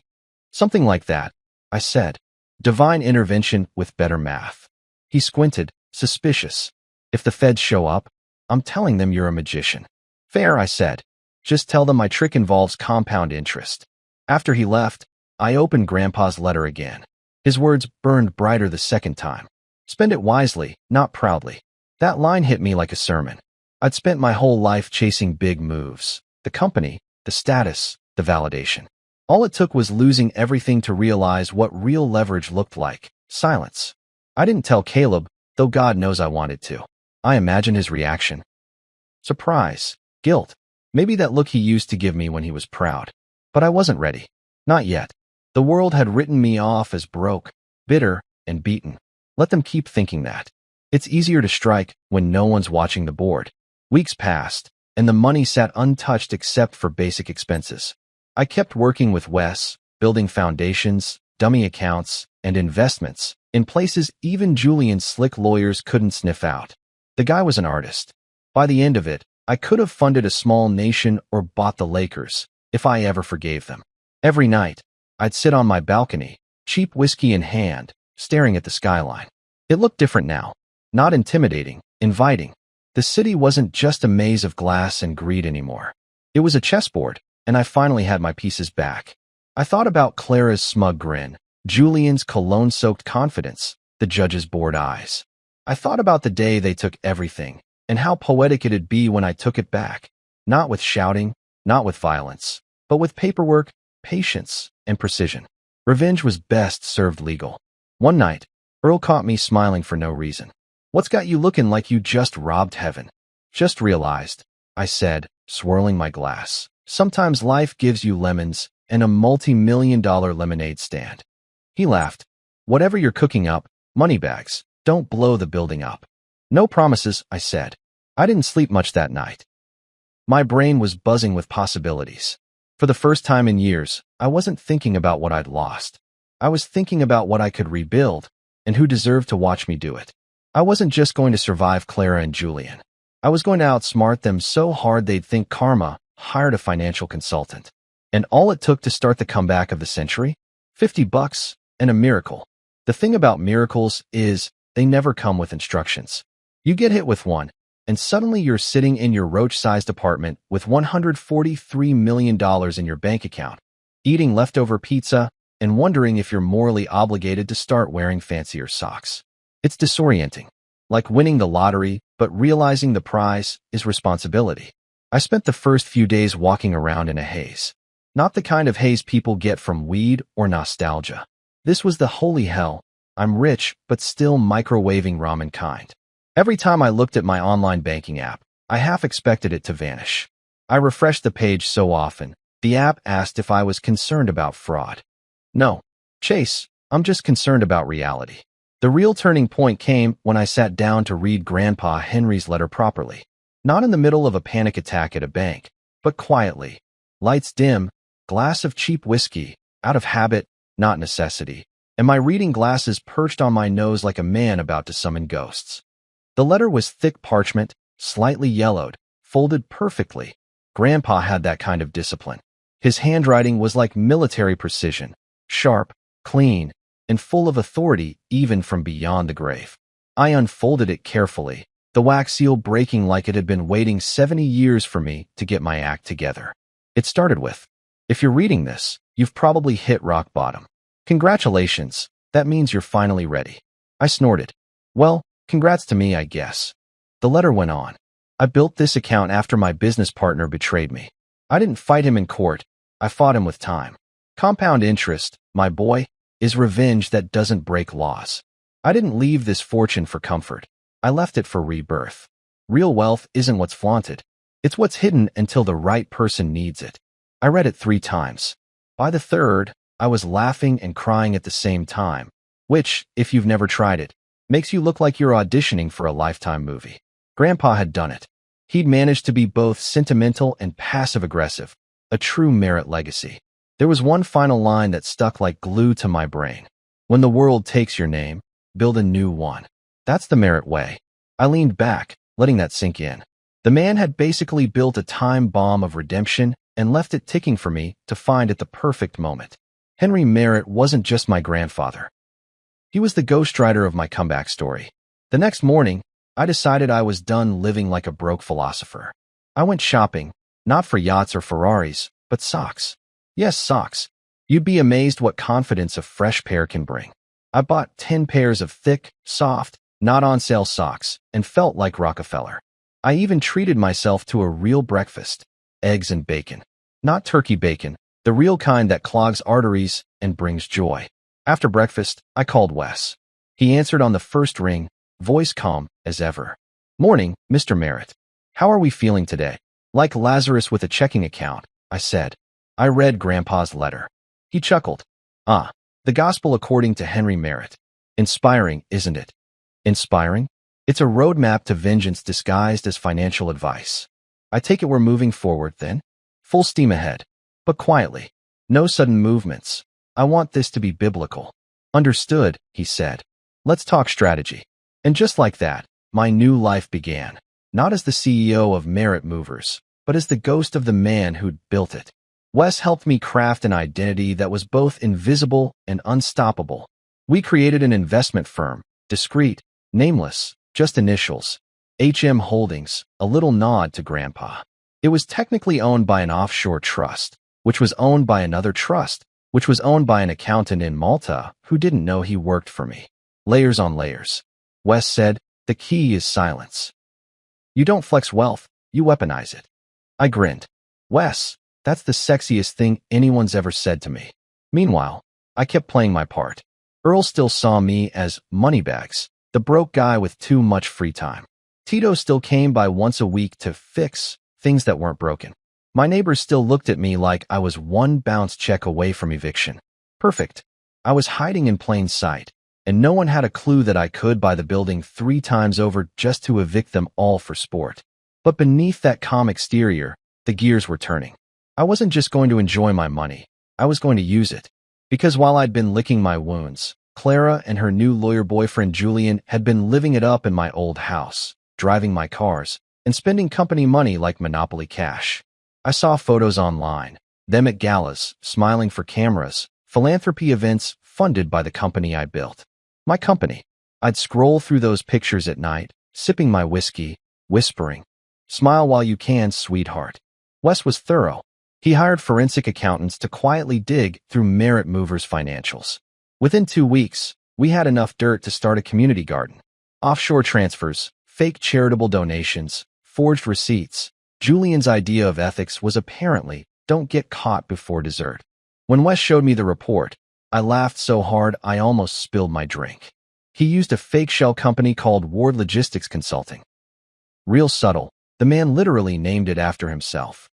Something like that, I said. Divine intervention with better math. He squinted, suspicious. If the feds show up, I'm telling them you're a magician. Fair, I said. Just tell them my trick involves compound interest. After he left, I opened Grandpa's letter again. His words burned brighter the second time. Spend it wisely, not proudly. That line hit me like a sermon. I'd spent my whole life chasing big moves. The company, the status, the validation. All it took was losing everything to realize what real leverage looked like. Silence. I didn't tell Caleb, though God knows I wanted to. I imagined his reaction. Surprise. Guilt. Maybe that look he used to give me when he was proud. But I wasn't ready. Not yet. The world had written me off as broke, bitter, and beaten. Let them keep thinking that. It's easier to strike when no one's watching the board. Weeks passed, and the money sat untouched except for basic expenses. I kept working with Wes, building foundations, dummy accounts, and investments in places even Julian's slick lawyers couldn't sniff out. The guy was an artist. By the end of it, I could have funded a small nation or bought the Lakers, if I ever forgave them. Every night, I'd sit on my balcony, cheap whiskey in hand, staring at the skyline. It looked different now. Not intimidating, inviting. The city wasn't just a maze of glass and greed anymore. It was a chessboard, and I finally had my pieces back. I thought about Clara's smug grin, Julian's cologne-soaked confidence, the judge's bored eyes. I thought about the day they took everything, and how poetic it'd be when I took it back. Not with shouting, not with violence, but with paperwork, patience, and precision. Revenge was best served legal. One night, Earl caught me smiling for no reason. What's got you looking like you just robbed heaven? Just realized, I said, swirling my glass. Sometimes life gives you lemons and a multi-million-dollar lemonade stand. He laughed. Whatever you're cooking up, moneybags, don't blow the building up. No promises, I said. I didn't sleep much that night. My brain was buzzing with possibilities. For the first time in years, I wasn't thinking about what I'd lost. I was thinking about what I could rebuild and who deserved to watch me do it. I wasn't just going to survive Clara and Julian. I was going to outsmart them so hard they'd think karma hired a financial consultant. And all it took to start the comeback of the century? $50 and a miracle. The thing about miracles is they never come with instructions. You get hit with one, and suddenly you're sitting in your roach-sized apartment with $143 million in your bank account, eating leftover pizza and wondering if you're morally obligated to start wearing fancier socks. It's disorienting, like winning the lottery, but realizing the prize is responsibility. I spent the first few days walking around in a haze. Not the kind of haze people get from weed or nostalgia. This was the holy hell. I'm rich, but still microwaving ramen kind. Every time I looked at my online banking app, I half expected it to vanish. I refreshed the page so often, the app asked if I was concerned about fraud. No, Chase, I'm just concerned about reality. The real turning point came when I sat down to read Grandpa Henry's letter properly. Not in the middle of a panic attack at a bank, but quietly. Lights dim, glass of cheap whiskey, out of habit, not necessity, and my reading glasses perched on my nose like a man about to summon ghosts. The letter was thick parchment, slightly yellowed, folded perfectly. Grandpa had that kind of discipline. His handwriting was like military precision, sharp, clean, and full of authority even from beyond the grave. I unfolded it carefully, the wax seal breaking like it had been waiting 70 years for me to get my act together. It started with, "If you're reading this, you've probably hit rock bottom. Congratulations, that means you're finally ready." I snorted. "Well, congrats to me, I guess." The letter went on. "I built this account after my business partner betrayed me. I didn't fight him in court, I fought him with time. Compound interest, my boy, is revenge that doesn't break laws. I didn't leave this fortune for comfort. I left it for rebirth. Real wealth isn't what's flaunted. It's what's hidden until the right person needs it." I read it 3 times. By the third, I was laughing and crying at the same time, which, if you've never tried it, makes you look like you're auditioning for a Lifetime movie. Grandpa had done it. He'd managed to be both sentimental and passive-aggressive, a true Merit legacy. There was one final line that stuck like glue to my brain. "When the world takes your name, build a new one." That's the Merit way. I leaned back, letting that sink in. The man had basically built a time bomb of redemption and left it ticking for me to find at the perfect moment. Henry Merit wasn't just my grandfather. He was the ghostwriter of my comeback story. The next morning, I decided I was done living like a broke philosopher. I went shopping, not for yachts or Ferraris, but socks. Yes, socks. You'd be amazed what confidence a fresh pair can bring. I bought 10 pairs of thick, soft, not-on-sale socks and felt like Rockefeller. I even treated myself to a real breakfast, eggs and bacon. Not turkey bacon, the real kind that clogs arteries and brings joy. After breakfast, I called Wes. He answered on the first ring, voice calm as ever. "Morning, Mr. Merritt. How are we feeling today?" "Like Lazarus with a checking account," I said. I read Grandpa's letter. He chuckled. "Ah, the gospel according to Henry Merritt. Inspiring, isn't it?" "Inspiring? It's a roadmap to vengeance disguised as financial advice." "I take it we're moving forward, then?" "Full steam ahead. But quietly. No sudden movements. I want this to be biblical." "Understood," he said. "Let's talk strategy." And just like that, my new life began. Not as the CEO of Merit Movers, but as the ghost of the man who'd built it. Wes helped me craft an identity that was both invisible and unstoppable. We created an investment firm, discreet, nameless, just initials. HM Holdings, a little nod to Grandpa. It was technically owned by an offshore trust, which was owned by another trust, which was owned by an accountant in Malta who didn't know he worked for me. Layers on layers. Wes said, "The key is silence. You don't flex wealth, you weaponize it." I grinned. "Wes, that's the sexiest thing anyone's ever said to me." Meanwhile, I kept playing my part. Earl still saw me as Moneybags, the broke guy with too much free time. Tito still came by once a week to fix things that weren't broken. My neighbors still looked at me like I was one bounce check away from eviction. Perfect. I was hiding in plain sight, and no one had a clue that I could buy the building 3 times over just to evict them all for sport. But beneath that calm exterior, the gears were turning. I wasn't just going to enjoy my money. I was going to use it. Because while I'd been licking my wounds, Clara and her new lawyer boyfriend Julian had been living it up in my old house, driving my cars, and spending company money like Monopoly cash. I saw photos online, them at galas, smiling for cameras, philanthropy events funded by the company I built. My company. I'd scroll through those pictures at night, sipping my whiskey, whispering, "Smile while you can, sweetheart." Wes was thorough. He hired forensic accountants to quietly dig through Merit Movers' financials. Within 2 weeks, we had enough dirt to start a community garden. Offshore transfers, fake charitable donations, forged receipts. Julian's idea of ethics was apparently, don't get caught before dessert. When Wes showed me the report, I laughed so hard I almost spilled my drink. He used a fake shell company called Ward Logistics Consulting. Real subtle, the man literally named it after himself.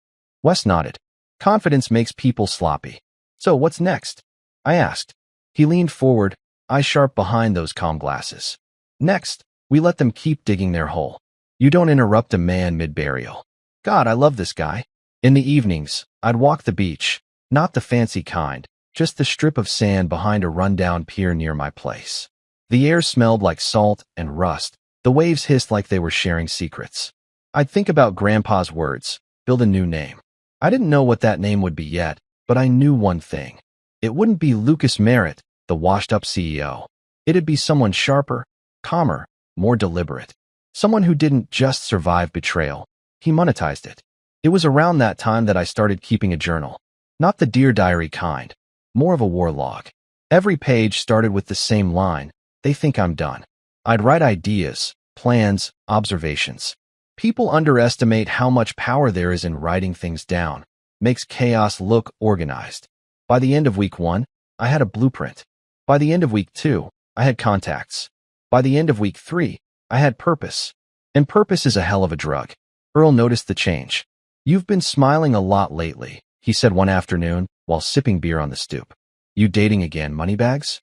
Wes nodded. Confidence makes people sloppy. "So what's next?" I asked. He leaned forward, eyes sharp behind those calm glasses. "Next, we let them keep digging their hole. You don't interrupt a man mid-burial." God, I love this guy. In the evenings, I'd walk the beach, not the fancy kind, just the strip of sand behind a rundown pier near my place. The air smelled like salt and rust. The waves hissed like they were sharing secrets. I'd think about Grandpa's words, build a new name. I didn't know what that name would be yet, but I knew one thing. It wouldn't be Lucas Merritt, the washed-up CEO. It'd be someone sharper, calmer, more deliberate. Someone who didn't just survive betrayal. He monetized it. It was around that time that I started keeping a journal. Not the Dear Diary kind, more of a war log. Every page started with the same line, "They think I'm done." I'd write ideas, plans, observations. People underestimate how much power there is in writing things down. Makes chaos look organized. By the end of week 1, I had a blueprint. By the end of week 2, I had contacts. By the end of week 3, I had purpose. And purpose is a hell of a drug. Earl noticed the change. "You've been smiling a lot lately," he said one afternoon while sipping beer on the stoop. "You dating again, Moneybags?"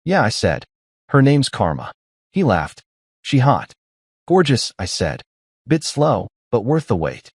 "Yeah," I said. "Her name's Karma." He laughed. "She hot?" "Gorgeous," I said. "Bit slow, but worth the wait."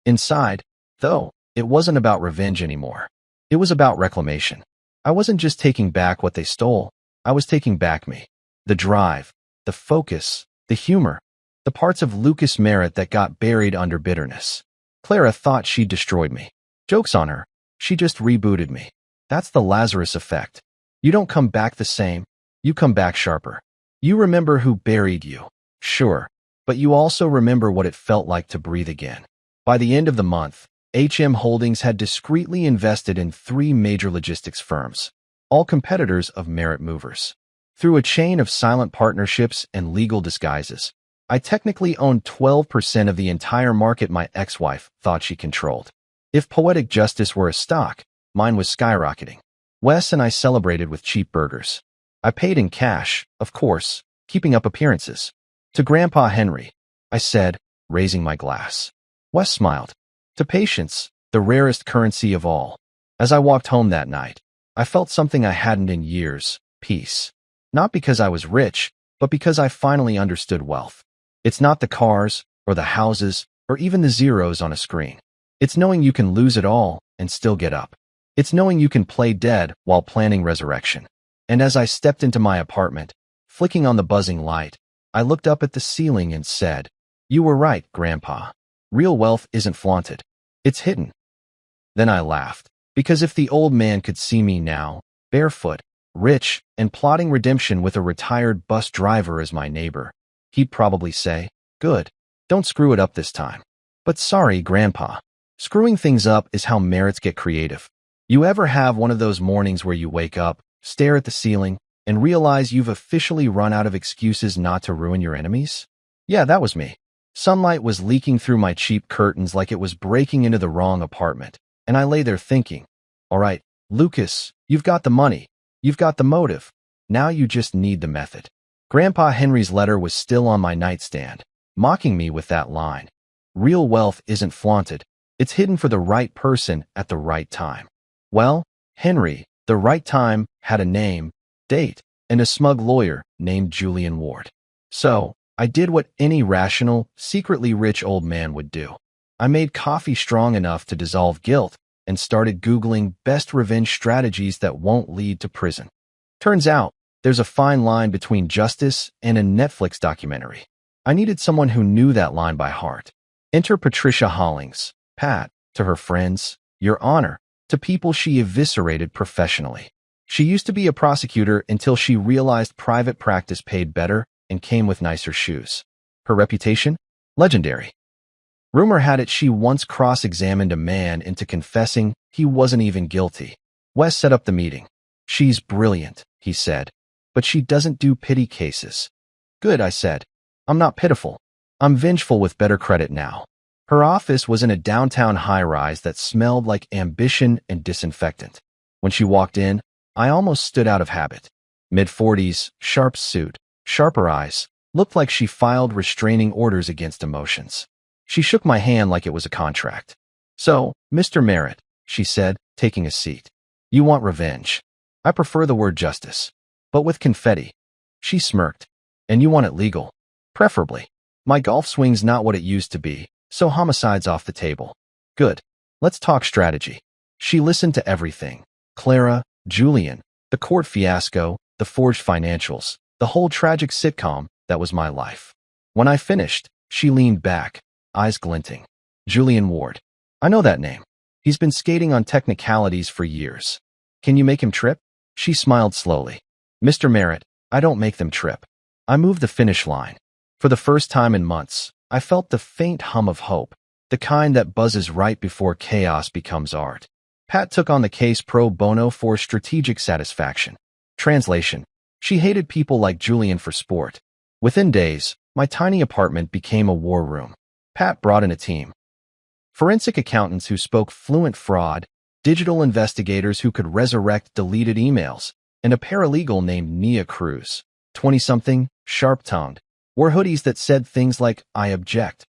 Inside, though, it wasn't about revenge anymore. It was about reclamation. I wasn't just taking back what they stole. I was taking back me. The drive, the focus, the humor, the parts of Lucas Merritt that got buried under bitterness. Clara thought she'd destroyed me. Joke's on her. She just rebooted me. That's the Lazarus effect. You don't come back the same. You come back sharper. You remember who buried you. Sure. But you also remember what it felt like to breathe again. By the end of the month, HM Holdings had discreetly invested in 3 major logistics firms, all competitors of Merritt Movers. Through a chain of silent partnerships and legal disguises, I technically owned 12% of the entire market my ex-wife thought she controlled. If Poetic Justice were a stock, mine was skyrocketing. Wes and I celebrated with cheap burgers. I paid in cash, of course, keeping up appearances. "To Grandpa Henry," I said, raising my glass. Wes smiled. "To patience, the rarest currency of all." As I walked home that night, I felt something I hadn't in years, peace. Not because I was rich, but because I finally understood wealth. It's not the cars, or the houses, or even the zeros on a screen. It's knowing you can lose it all and still get up. It's knowing you can play dead while planning resurrection. And as I stepped into my apartment, flicking on the buzzing light, I looked up at the ceiling and said, "You were right, Grandpa. Real wealth isn't flaunted. It's hidden." Then I laughed, because if the old man could see me now, barefoot, rich, and plotting redemption with a retired bus driver as my neighbor, he'd probably say, "Good. Don't screw it up this time." But sorry, Grandpa. Screwing things up is how Merritts get creative. You ever have one of those mornings where you wake up, stare at the ceiling, and realize you've officially run out of excuses not to ruin your enemies? Yeah, that was me. Sunlight was leaking through my cheap curtains like it was breaking into the wrong apartment, and I lay there thinking, all right, Lucas, you've got the money, you've got the motive, now you just need the method. Grandpa Henry's letter was still on my nightstand, mocking me with that line. Real wealth isn't flaunted, it's hidden for the right person at the right time. Well, Henry, the right time, had a name, date, and a smug lawyer named Julian Ward. So, I did what any rational, secretly rich old man would do. I made coffee strong enough to dissolve guilt and started Googling best revenge strategies that won't lead to prison. Turns out, there's a fine line between justice and a Netflix documentary. I needed someone who knew that line by heart. Enter Patricia Hollings, Pat, to her friends, Your Honor, to people she eviscerated professionally. She used to be a prosecutor until she realized private practice paid better and came with nicer shoes. Her reputation? Legendary. Rumor had it she once cross-examined a man into confessing he wasn't even guilty. Wes set up the meeting. She's brilliant, he said, but she doesn't do pity cases. Good, I said. I'm not pitiful. I'm vengeful with better credit now. Her office was in a downtown high-rise that smelled like ambition and disinfectant. When she walked in, I almost stood out of habit. Mid-40s, sharp suit, sharper eyes, looked like she filed restraining orders against emotions. She shook my hand like it was a contract. So, Mr. Merritt, she said, taking a seat. You want revenge. I prefer the word justice. But with confetti. She smirked. And you want it legal. Preferably. My golf swing's not what it used to be, so homicide's off the table. Good. Let's talk strategy. She listened to everything. Clara, Julian, the court fiasco, the forged financials, the whole tragic sitcom that was my life. When I finished, she leaned back, eyes glinting. Julian Ward. I know that name. He's been skating on technicalities for years. Can you make him trip? She smiled slowly. Mr. Merritt, I don't make them trip. I move the finish line. For the first time in months, I felt the faint hum of hope, the kind that buzzes right before chaos becomes art. Pat took on the case pro bono for strategic satisfaction. Translation. She hated people like Julian for sport. Within days, my tiny apartment became a war room. Pat brought in a team. Forensic accountants who spoke fluent fraud, digital investigators who could resurrect deleted emails, and a paralegal named Nia Cruz, 20-something, sharp-tongued, wore hoodies that said things like, I object.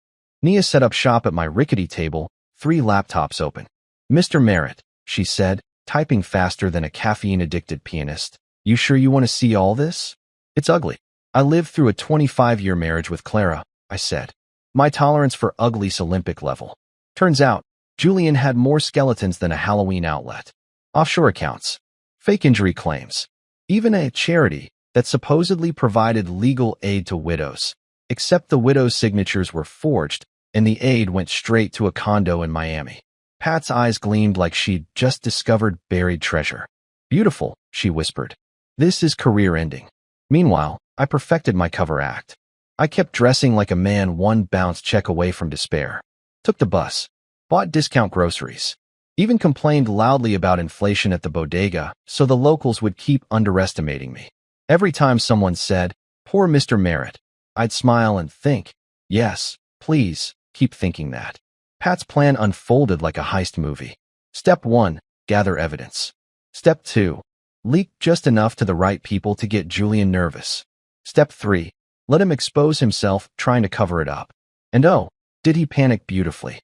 Nia set up shop at my rickety table, 3 laptops open. Mr. Merritt, she said, typing faster than a caffeine-addicted pianist. You sure you want to see all this? It's ugly. I lived through a 25-year marriage with Clara, I said. My tolerance for ugly's Olympic level. Turns out, Julian had more skeletons than a Halloween outlet. Offshore accounts. Fake injury claims. Even a charity that supposedly provided legal aid to widows. Except the widows' signatures were forged, and the aid went straight to a condo in Miami. Pat's eyes gleamed like she'd just discovered buried treasure. Beautiful, she whispered. This is career-ending. Meanwhile, I perfected my cover act. I kept dressing like a man one bounce check away from despair. Took the bus. Bought discount groceries. Even complained loudly about inflation at the bodega so the locals would keep underestimating me. Every time someone said, poor Mr. Merritt, I'd smile and think, yes, please, keep thinking that. Pat's plan unfolded like a heist movie. Step 1, gather evidence. Step 2, leak just enough to the right people to get Julian nervous. Step 3, let him expose himself trying to cover it up. And oh, did he panic beautifully.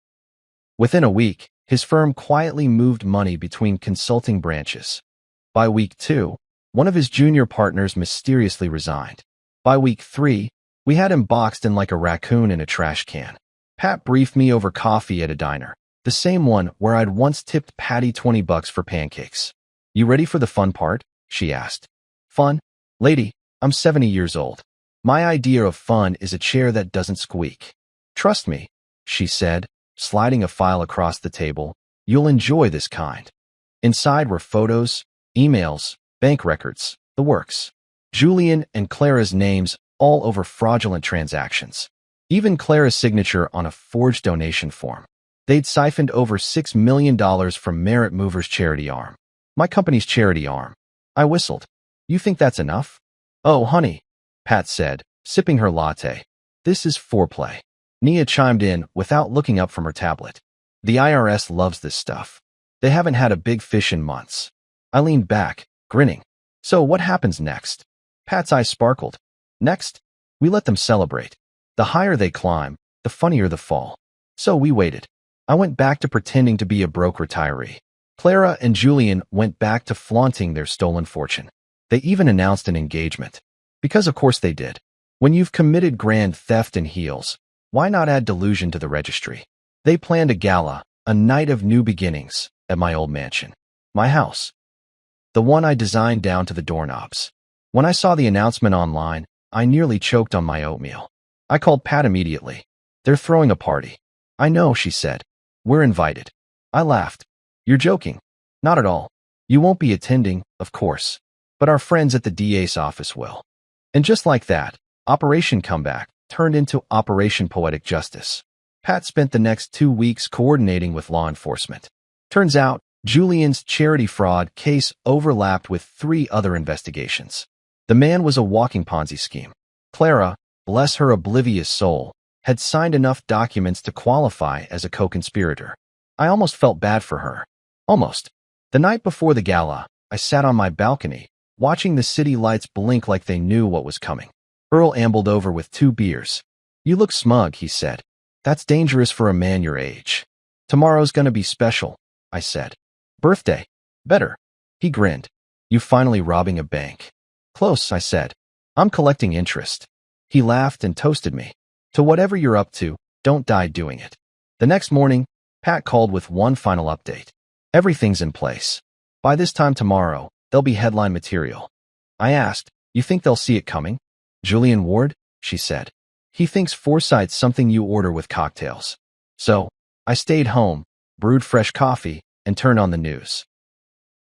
Within a week, his firm quietly moved money between consulting branches. By week 2, one of his junior partners mysteriously resigned. By week 3, we had him boxed in like a raccoon in a trash can. Pat briefed me over coffee at a diner, the same one where I'd once tipped Patty $20 for pancakes. You ready for the fun part? She asked. Fun? Lady, I'm 70 years old. My idea of fun is a chair that doesn't squeak. Trust me, she said, sliding a file across the table. You'll enjoy this kind. Inside were photos, emails, bank records, the works. Julian and Clara's names all over fraudulent transactions. Even Clara's signature on a forged donation form. They'd siphoned over $6 million from Merritt Movers' charity arm. My company's charity arm. I whistled. You think that's enough? Oh, honey, Pat said, sipping her latte. This is foreplay. Nia chimed in without looking up from her tablet. The IRS loves this stuff. They haven't had a big fish in months. I leaned back, grinning. So what happens next? Pat's eyes sparkled. Next, we let them celebrate. The higher they climb, the funnier the fall. So we waited. I went back to pretending to be a broke retiree. Clara and Julian went back to flaunting their stolen fortune. They even announced an engagement. Because of course they did. When you've committed grand theft in heels, why not add delusion to the registry? They planned a gala, a night of new beginnings, at my old mansion. My house. The one I designed down to the doorknobs. When I saw the announcement online, I nearly choked on my oatmeal. I called Pat immediately. They're throwing a party. I know, she said. We're invited. I laughed. You're joking. Not at all. You won't be attending, of course. But our friends at the DA's office will. And just like that, Operation Comeback turned into Operation Poetic Justice. Pat spent the next 2 weeks coordinating with law enforcement. Turns out, Julian's charity fraud case overlapped with 3 other investigations. The man was a walking Ponzi scheme. Clara, bless her oblivious soul, had signed enough documents to qualify as a co-conspirator. I almost felt bad for her. Almost. The night before the gala, I sat on my balcony, watching the city lights blink like they knew what was coming. Earl ambled over with 2 beers. You look smug, he said. That's dangerous for a man your age. Tomorrow's gonna be special, I said. Birthday. Better. He grinned. You finally robbing a bank. Close, I said. I'm collecting interest. He laughed and toasted me. To whatever you're up to, don't die doing it. The next morning, Pat called with one final update. Everything's in place. By this time tomorrow, there'll be headline material. I asked, you think they'll see it coming? Julian Ward, she said. He thinks foresight's something you order with cocktails. So, I stayed home, brewed fresh coffee, and turned on the news.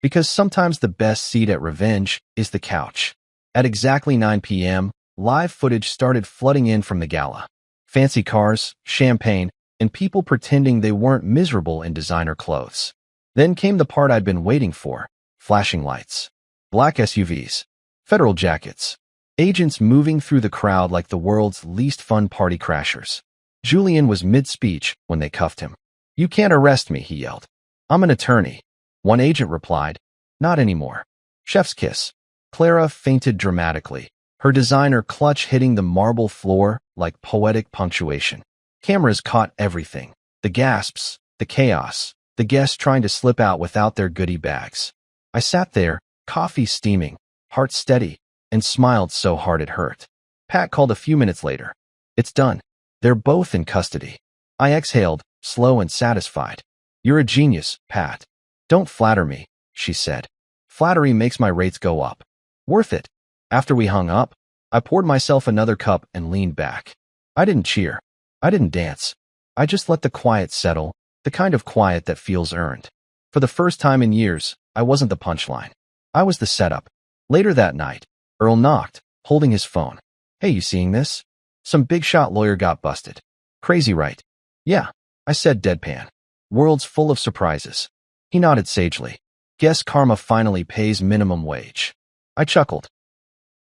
Because sometimes the best seat at Revenge is the couch. At exactly 9 p.m., live footage started flooding in from the gala. Fancy cars, champagne, and people pretending they weren't miserable in designer clothes. Then came the part I'd been waiting for: flashing lights, black SUVs, federal jackets, agents moving through the crowd like the world's least fun party crashers. Julian was mid-speech when they cuffed him. "You can't arrest me," he yelled. "I'm an attorney." One agent replied, "Not anymore." Chef's kiss. Clara fainted dramatically, her designer clutch hitting the marble floor like poetic punctuation. Cameras caught everything: the gasps, the chaos, the guests trying to slip out without their goodie bags. I sat there, coffee steaming, heart steady, and smiled so hard it hurt. Pat called a few minutes later. "It's done. They're both in custody." I exhaled, slow and satisfied. "You're a genius, Pat." "Don't flatter me," she said. "Flattery makes my rates go up." "Worth it." After we hung up, I poured myself another cup and leaned back. I didn't cheer. I didn't dance. I just let the quiet settle, the kind of quiet that feels earned. For the first time in years, I wasn't the punchline. I was the setup. Later that night, Earl knocked, holding his phone. "Hey, you seeing this? Some big shot lawyer got busted." "Crazy, right?" "Yeah," I said deadpan. "World's full of surprises." He nodded sagely. "Guess karma finally pays minimum wage." I chuckled.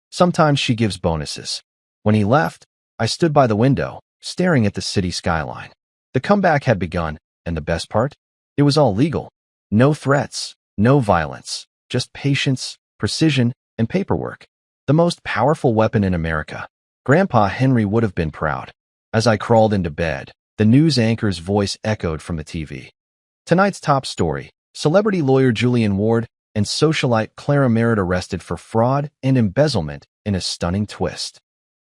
Sometimes she gives bonuses. When he left, I stood by the window, staring at the city skyline. The comeback had begun, and the best part? It was all legal. No threats, no violence, just patience, precision, and paperwork. The most powerful weapon in America. Grandpa Henry would have been proud. As I crawled into bed, the news anchor's voice echoed from the TV. Tonight's top story: celebrity lawyer Julian Ward and socialite Clara Merritt arrested for fraud and embezzlement in a stunning twist.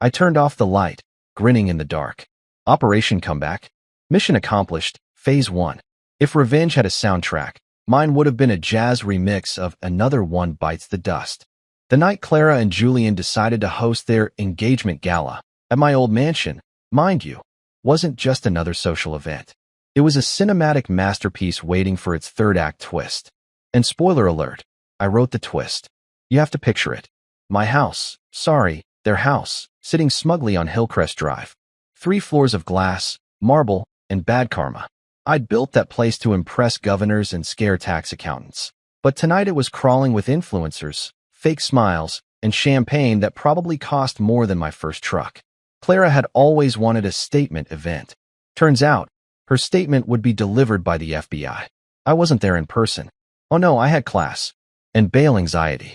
I turned off the light, grinning in the dark. Operation Comeback. Mission accomplished, Phase 1. If Revenge had a soundtrack, mine would have been a jazz remix of Another One Bites the Dust. The night Clara and Julian decided to host their engagement gala, at my old mansion, mind you, wasn't just another social event. It was a cinematic masterpiece waiting for its third act twist. And spoiler alert, I wrote the twist. You have to picture it. My house, their house, sitting smugly on Hillcrest Drive. 3 floors of glass, marble, and bad karma. I'd built that place to impress governors and scare tax accountants. But tonight it was crawling with influencers, fake smiles, and champagne that probably cost more than my first truck. Clara had always wanted a statement event. Turns out, her statement would be delivered by the FBI. I wasn't there in person. Oh no, I had class and bail anxiety.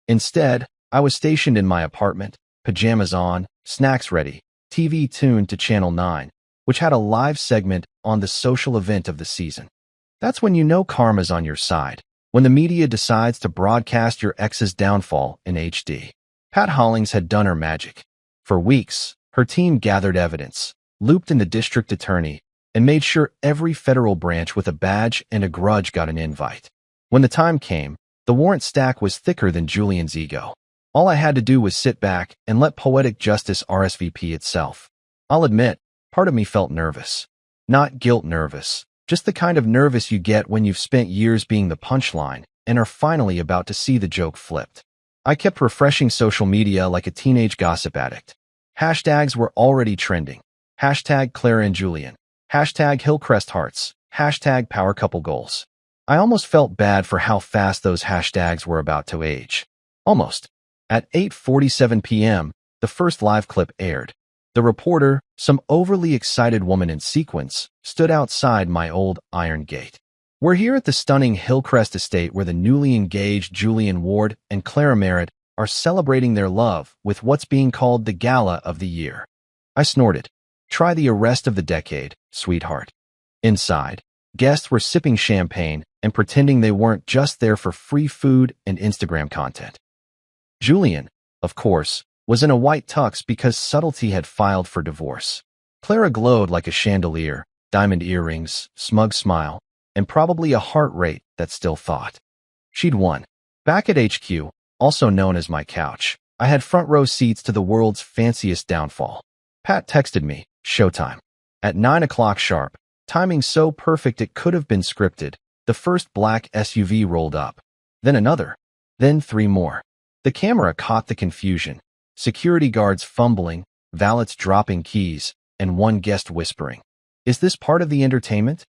Instead, I was stationed in my apartment, pajamas on, snacks ready, TV tuned to Channel 9, which had a live segment on the social event of the season. That's when you know karma's on your side, when the media decides to broadcast your ex's downfall in HD. Pat Hollings had done her magic. For weeks, her team gathered evidence, looped in the district attorney, and made sure every federal branch with a badge and a grudge got an invite. When the time came, the warrant stack was thicker than Julian's ego. All I had to do was sit back and let poetic justice RSVP itself. I'll admit, part of me felt nervous. Not guilt nervous, just the kind of nervous you get when you've spent years being the punchline and are finally about to see the joke flipped. I kept refreshing social media like a teenage gossip addict. Hashtags were already trending. Hashtag Clara and Julian. Hashtag Hillcrest Hearts. Hashtag Power Couple Goals. I almost felt bad for how fast those hashtags were about to age. Almost. At 8:47 p.m., the first live clip aired. The reporter, some overly excited woman in sequins, stood outside my old iron gate. We're here at the stunning Hillcrest estate where the newly engaged Julian Ward and Clara Merritt are celebrating their love with what's being called the Gala of the Year. I snorted. Try the arrest of the decade, sweetheart. Inside, guests were sipping champagne and pretending they weren't just there for free food and Instagram content. Julian, of course, was in a white tux because subtlety had filed for divorce. Clara glowed like a chandelier, diamond earrings, smug smile, and probably a heart rate that still thought. She'd won. Back at HQ, also known as my couch, I had front row seats to the world's fanciest downfall. Pat texted me, showtime. At 9 o'clock sharp, timing so perfect it could have been scripted, the first black SUV rolled up. Then another. Then three more. The camera caught the confusion. Security guards fumbling, valets dropping keys, and one guest whispering. Is this part of the entertainment?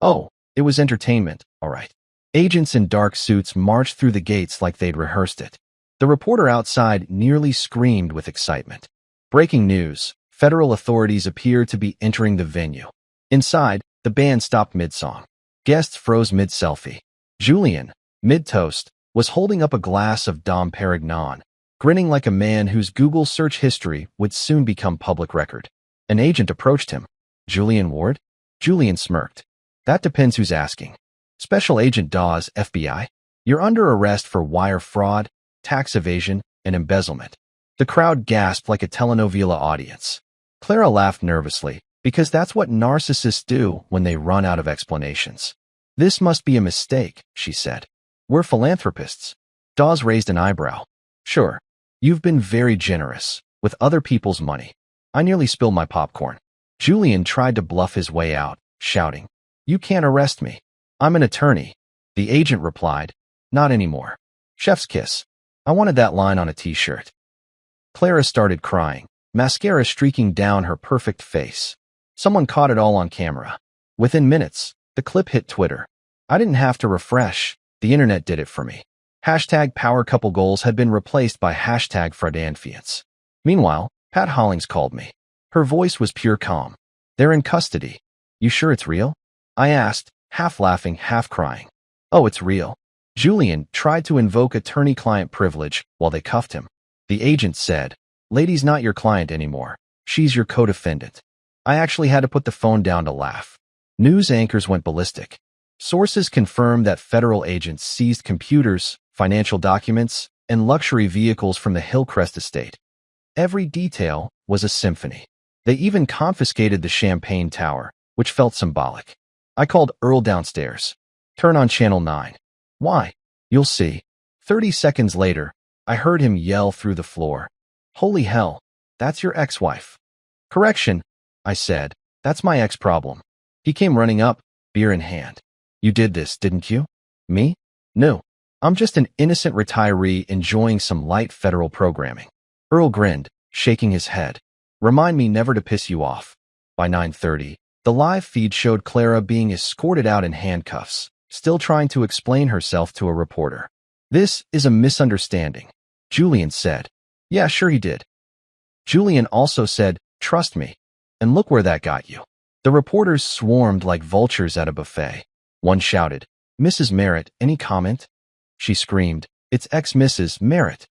Oh, it was entertainment, all right. Agents in dark suits marched through the gates like they'd rehearsed it. The reporter outside nearly screamed with excitement. Breaking news. Federal authorities appear to be entering the venue. Inside, the band stopped mid-song. Guests froze mid-selfie. Julian, mid-toast, was holding up a glass of Dom Perignon, grinning like a man whose Google search history would soon become public record. An agent approached him. Julian Ward? Julian smirked. That depends who's asking. Special Agent Dawes, FBI. You're under arrest for wire fraud, tax evasion, and embezzlement. The crowd gasped like a telenovela audience. Clara laughed nervously, because that's what narcissists do when they run out of explanations. This must be a mistake, she said. We're philanthropists. Dawes raised an eyebrow. Sure, you've been very generous, with other people's money. I nearly spilled my popcorn. Julian tried to bluff his way out, shouting, You can't arrest me. I'm an attorney. The agent replied, Not anymore. Chef's kiss. I wanted that line on a t-shirt. Clara started crying, mascara streaking down her perfect face. Someone caught it all on camera. Within minutes, the clip hit Twitter. I didn't have to refresh. The internet did it for me. Hashtag Power Couple Goals had been replaced by hashtag Fraudanfiance. Meanwhile, Pat Hollings called me. Her voice was pure calm. They're in custody. You sure it's real? I asked, half laughing, half crying. Oh, it's real. Julian tried to invoke attorney-client privilege while they cuffed him. The agent said, Lady's not your client anymore. She's your co-defendant. I actually had to put the phone down to laugh. News anchors went ballistic. Sources confirmed that federal agents seized computers, financial documents, and luxury vehicles from the Hillcrest estate. Every detail was a symphony. They even confiscated the Champagne Tower, which felt symbolic. I called Earl downstairs. Turn on Channel 9. Why? You'll see. 30 seconds later, I heard him yell through the floor. Holy hell, that's your ex-wife. Correction, I said. That's my ex-problem. He came running up, beer in hand. You did this, didn't you? Me? No. I'm just an innocent retiree enjoying some light federal programming. Earl grinned, shaking his head. Remind me never to piss you off. By 9:30, the live feed showed Clara being escorted out in handcuffs, still trying to explain herself to a reporter. This is a misunderstanding, Julian said. Yeah, sure he did. Julian also said, trust me. And look where that got you. The reporters swarmed like vultures at a buffet. One shouted, Mrs. Merritt, any comment? She screamed, it's ex-Mrs. Merritt.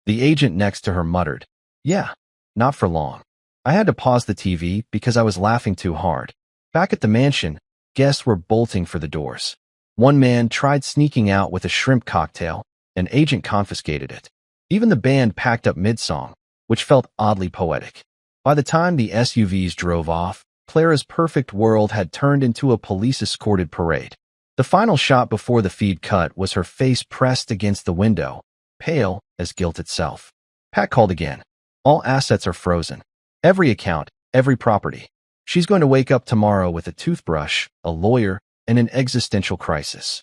The agent next to her muttered, yeah, not for long. I had to pause the TV because I was laughing too hard. Back at the mansion, guests were bolting for the doors. One man tried sneaking out with a shrimp cocktail. An agent confiscated it. Even the band packed up mid-song, which felt oddly poetic. By the time the SUVs drove off, Clara's perfect world had turned into a police-escorted parade. The final shot before the feed cut was her face pressed against the window, pale as guilt itself. Pat called again. All assets are frozen. Every account, every property. She's going to wake up tomorrow with a toothbrush, a lawyer, and an existential crisis.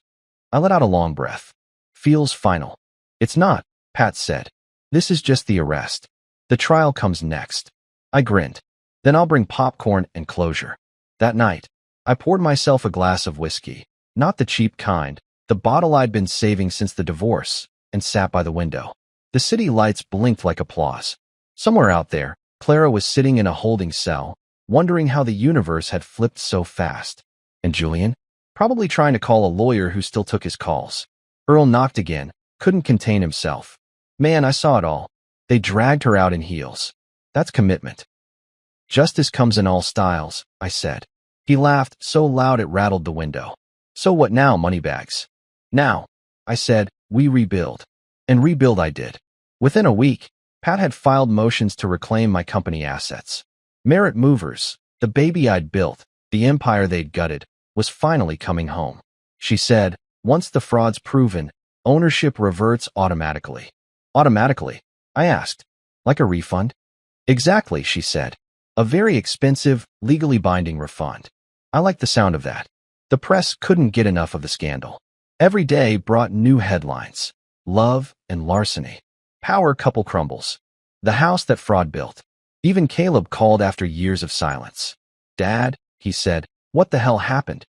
I let out a long breath. Feels final. It's not, Pat said. This is just the arrest. The trial comes next. I grinned. Then I'll bring popcorn and closure. That night, I poured myself a glass of whiskey, not the cheap kind, the bottle I'd been saving since the divorce, and sat by the window. The city lights blinked like applause. Somewhere out there, Clara was sitting in a holding cell, wondering how the universe had flipped so fast. And Julian? Probably trying to call a lawyer who still took his calls. Earl knocked again, couldn't contain himself. Man, I saw it all. They dragged her out in heels. That's commitment. Justice comes in all styles, I said. He laughed so loud it rattled the window. So what now, moneybags? Now, I said, we rebuild. And rebuild I did. Within a week, Pat had filed motions to reclaim my company assets. Merritt Movers, the baby I'd built, the empire they'd gutted, was finally coming home. She said, once the fraud's proven, ownership reverts automatically. Automatically? I asked. Like a refund? Exactly, she said. A very expensive, legally binding refund. I liked the sound of that. The press couldn't get enough of the scandal. Every day brought new headlines. Love and larceny. Power couple crumbles. The house that fraud built. Even Caleb called after years of silence. "Dad," he said, "what the hell happened?"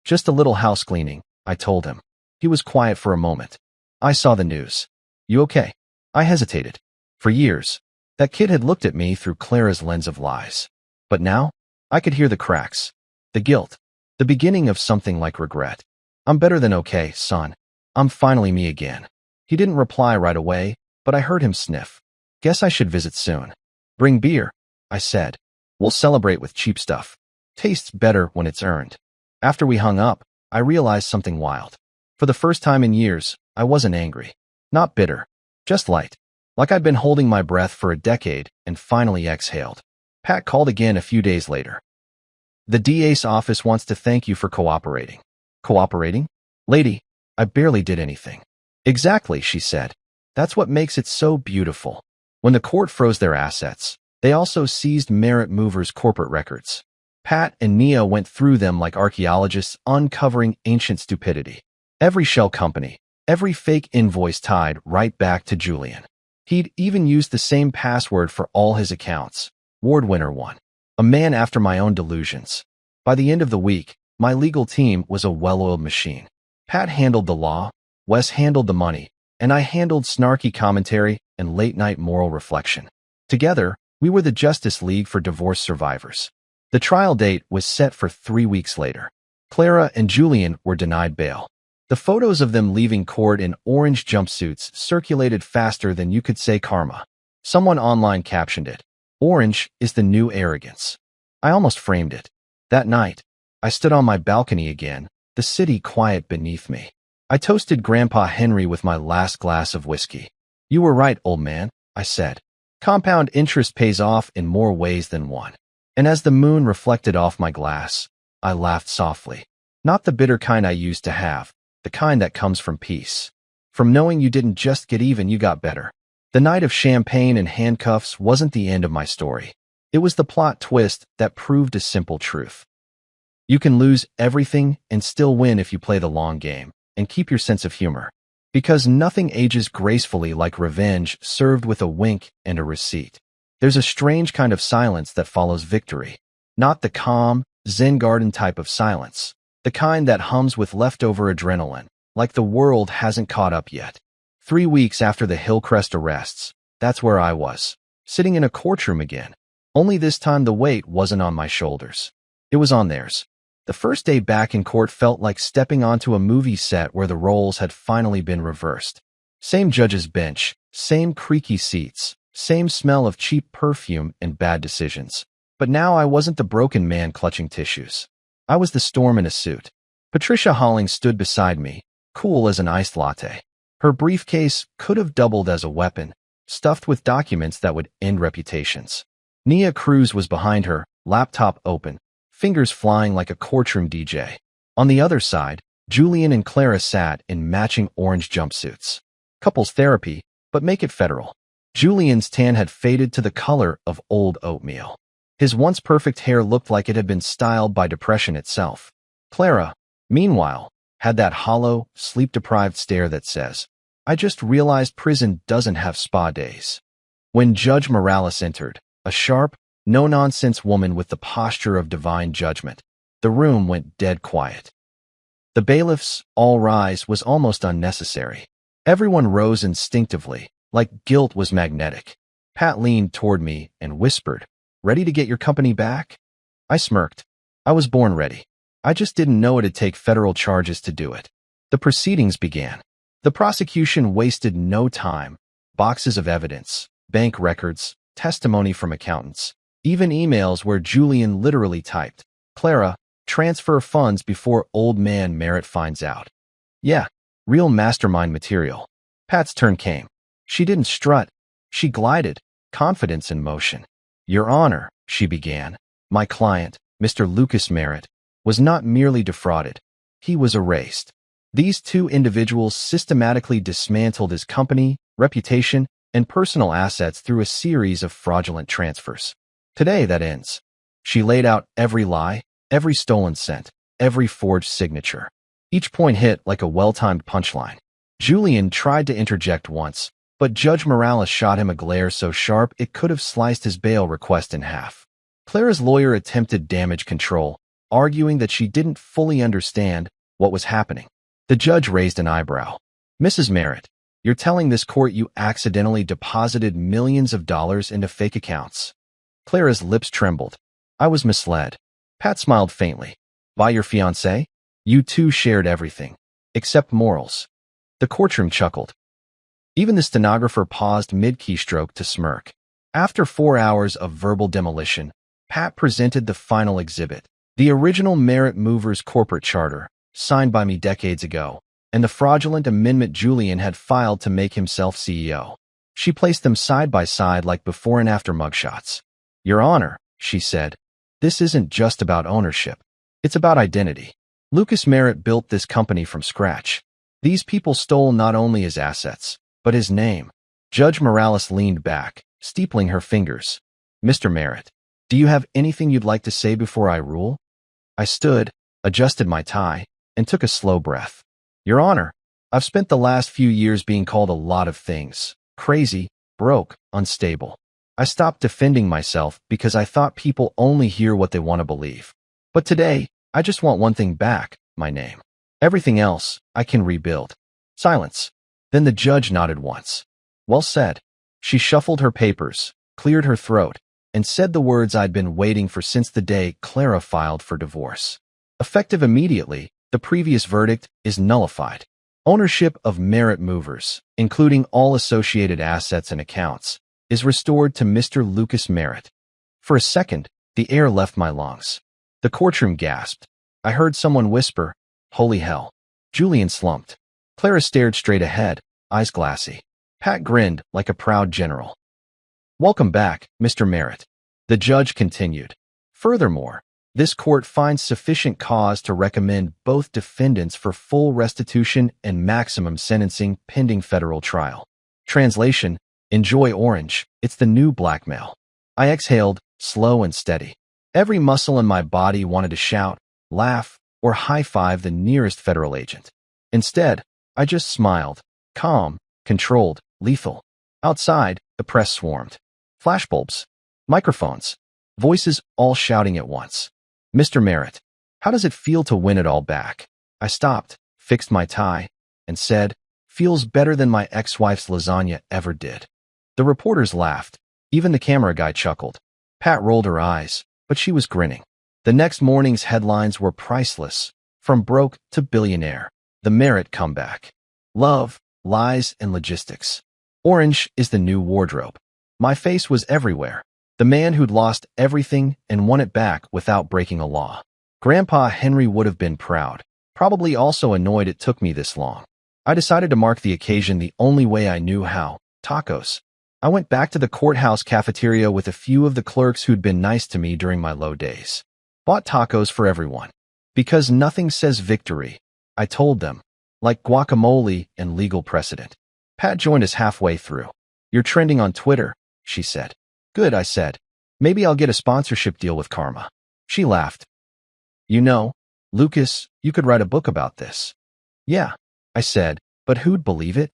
"Just a little house cleaning," I told him. He was quiet for a moment. "I saw the news. You okay?" I hesitated. For years, that kid had looked at me through Clara's lens of lies. But now, I could hear the cracks. The guilt. The beginning of something like regret. "I'm better than okay, son. I'm finally me again." He didn't reply right away, but I heard him sniff. "Guess I should visit soon." "Bring beer," I said. "We'll celebrate with cheap stuff. Tastes better when it's earned." After we hung up, I realized something wild. For the first time in years, I wasn't angry. Not bitter. Just light. Like I'd been holding my breath for a decade and finally exhaled. Pat called again a few days later. "The DA's office wants to thank you for cooperating." "Cooperating? Lady, I barely did anything." "Exactly," she said. "That's what makes it so beautiful." When the court froze their assets, they also seized Merit Movers' corporate records. Pat and Nia went through them like archaeologists uncovering ancient stupidity. Every shell company, every fake invoice tied right back to Julian. He'd even used the same password for all his accounts. Award winner 1. A man after my own delusions. By the end of the week, my legal team was a well-oiled machine. Pat handled the law, Wes handled the money, and I handled snarky commentary and late-night moral reflection. Together, we were the Justice League for divorce survivors. The trial date was set for 3 weeks later. Clara and Julian were denied bail. The photos of them leaving court in orange jumpsuits circulated faster than you could say karma. Someone online captioned it, "Orange is the new arrogance." I almost framed it. That night, I stood on my balcony again, the city quiet beneath me. I toasted Grandpa Henry with my last glass of whiskey. "You were right, old man," I said. "Compound interest pays off in more ways than one." And as the moon reflected off my glass, I laughed softly. Not the bitter kind I used to have, the kind that comes from peace. From knowing you didn't just get even, you got better. The night of champagne and handcuffs wasn't the end of my story. It was the plot twist that proved a simple truth. You can lose everything and still win if you play the long game and keep your sense of humor. Because nothing ages gracefully like revenge served with a wink and a receipt. There's a strange kind of silence that follows victory. Not the calm, Zen garden type of silence. The kind that hums with leftover adrenaline, like the world hasn't caught up yet. 3 weeks after the Hillcrest arrests, that's where I was. Sitting in a courtroom again. Only this time the weight wasn't on my shoulders. It was on theirs. The first day back in court felt like stepping onto a movie set where the roles had finally been reversed. Same judge's bench, same creaky seats, same smell of cheap perfume and bad decisions. But now I wasn't the broken man clutching tissues. I was the storm in a suit. Patricia Hollings stood beside me, cool as an iced latte. Her briefcase could have doubled as a weapon, stuffed with documents that would end reputations. Nia Cruz was behind her, laptop open, fingers flying like a courtroom DJ. On the other side, Julian and Clara sat in matching orange jumpsuits. Couples therapy, but make it federal. Julian's tan had faded to the color of old oatmeal. His once perfect hair looked like it had been styled by depression itself. Clara, meanwhile, had that hollow, sleep-deprived stare that says, "I just realized prison doesn't have spa days." When Judge Morales entered, a sharp, no-nonsense woman with the posture of divine judgment, the room went dead quiet. The bailiff's "all rise" was almost unnecessary. Everyone rose instinctively, like guilt was magnetic. Pat leaned toward me and whispered, "Ready to get your company back?" I smirked. I was born ready. I just didn't know it'd take federal charges to do it. The proceedings began. The prosecution wasted no time. Boxes of evidence, bank records, testimony from accountants, even emails where Julian literally typed, "Clara, transfer funds before old man Merritt finds out." Yeah, real mastermind material. Pat's turn came. She didn't strut. She glided, confidence in motion. "Your Honor," she began, "my client, Mr. Lucas Merritt, was not merely defrauded. He was erased. These two individuals systematically dismantled his company, reputation, and personal assets through a series of fraudulent transfers. Today that ends. She laid out every lie, every stolen cent, every forged signature. Each point hit like a well-timed punchline. Julian tried to interject once, but Judge Morales shot him a glare so sharp it could have sliced his bail request in half. Clara's lawyer attempted damage control, arguing that she didn't fully understand what was happening. The judge raised an eyebrow. Mrs. Merritt, you're telling this court you accidentally deposited millions of dollars into fake accounts. Clara's lips trembled. I was misled. Pat smiled faintly. By your fiancé? You two shared everything. Except morals. The courtroom chuckled. Even the stenographer paused mid-keystroke to smirk. After 4 hours of verbal demolition, Pat presented the final exhibit, the original Merritt Movers corporate charter, signed by me decades ago, and the fraudulent amendment Julian had filed to make himself CEO. She placed them side by side like before and after mugshots. Your Honor, she said, this isn't just about ownership. It's about identity. Lucas Merritt built this company from scratch. These people stole not only his assets, but his name. Judge Morales leaned back, steepling her fingers. Mr. Merritt, do you have anything you'd like to say before I rule? I stood, adjusted my tie, and took a slow breath. Your Honor, I've spent the last few years being called a lot of things. Crazy, broke, unstable. I stopped defending myself because I thought people only hear what they want to believe. But today, I just want one thing back, my name. Everything else, I can rebuild. Silence. Then the judge nodded once. Well said. She shuffled her papers, cleared her throat, and said the words I'd been waiting for since the day Clara filed for divorce. Effective immediately, the previous verdict is nullified. Ownership of Merritt Movers, including all associated assets and accounts, is restored to Mr. Lucas Merritt. For a second, the air left my lungs. The courtroom gasped. I heard someone whisper, "Holy hell." Julian slumped. Clara stared straight ahead, eyes glassy. Pat grinned like a proud general. Welcome back, Mr. Merritt. The judge continued. Furthermore, this court finds sufficient cause to recommend both defendants for full restitution and maximum sentencing pending federal trial. Translation, enjoy orange, it's the new blackmail. I exhaled, slow and steady. Every muscle in my body wanted to shout, laugh, or high-five the nearest federal agent. Instead, I just smiled, calm, controlled, lethal. Outside, the press swarmed. Flashbulbs, microphones, voices all shouting at once. Mr. Merritt, how does it feel to win it all back? I stopped, fixed my tie, and said, feels better than my ex-wife's lasagna ever did. The reporters laughed. Even the camera guy chuckled. Pat rolled her eyes, but she was grinning. The next morning's headlines were priceless. From broke to billionaire. The Merritt comeback. Love, lies, and logistics. Orange is the new wardrobe. My face was everywhere. The man who'd lost everything and won it back without breaking a law. Grandpa Henry would have been proud, probably also annoyed it took me this long. I decided to mark the occasion the only way I knew how, tacos. I went back to the courthouse cafeteria with a few of the clerks who'd been nice to me during my low days. Bought tacos for everyone. Because nothing says victory, I told them, like guacamole and legal precedent. Pat joined us halfway through. You're trending on Twitter, she said. Good, I said. Maybe I'll get a sponsorship deal with Karma. She laughed. You know, Lucas, you could write a book about this. Yeah, I said, but who'd believe it?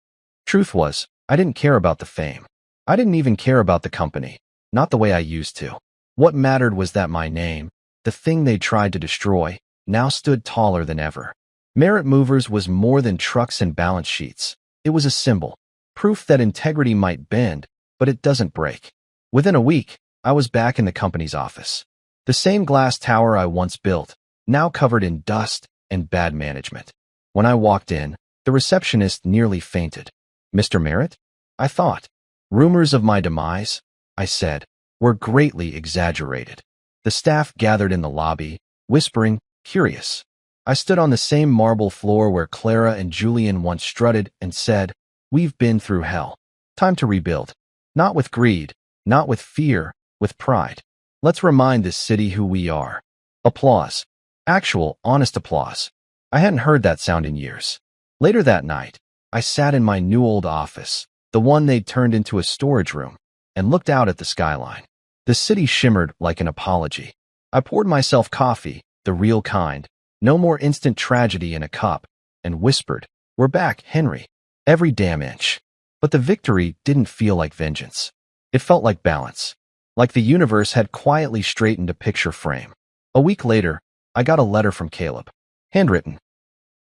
Truth was, I didn't care about the fame. I didn't even care about the company, not the way I used to. What mattered was that my name, the thing they tried to destroy, now stood taller than ever. Merritt Movers was more than trucks and balance sheets. It was a symbol, proof that integrity might bend, but it doesn't break. Within a week, I was back in the company's office. The same glass tower I once built, now covered in dust and bad management. When I walked in, the receptionist nearly fainted. Mr. Merritt? I thought. Rumors of my demise, I said, were greatly exaggerated. The staff gathered in the lobby, whispering, curious. I stood on the same marble floor where Clara and Julian once strutted and said, we've been through hell. Time to rebuild. Not with greed, not with fear, with pride. Let's remind this city who we are. Applause. Actual, honest applause. I hadn't heard that sound in years. Later that night, I sat in my new old office, the one they'd turned into a storage room, and looked out at the skyline. The city shimmered like an apology. I poured myself coffee, the real kind, no more instant tragedy in a cup, and whispered, "We're back, Henry." Every damn inch. But the victory didn't feel like vengeance. It felt like balance. Like the universe had quietly straightened a picture frame. A week later, I got a letter from Caleb. Handwritten.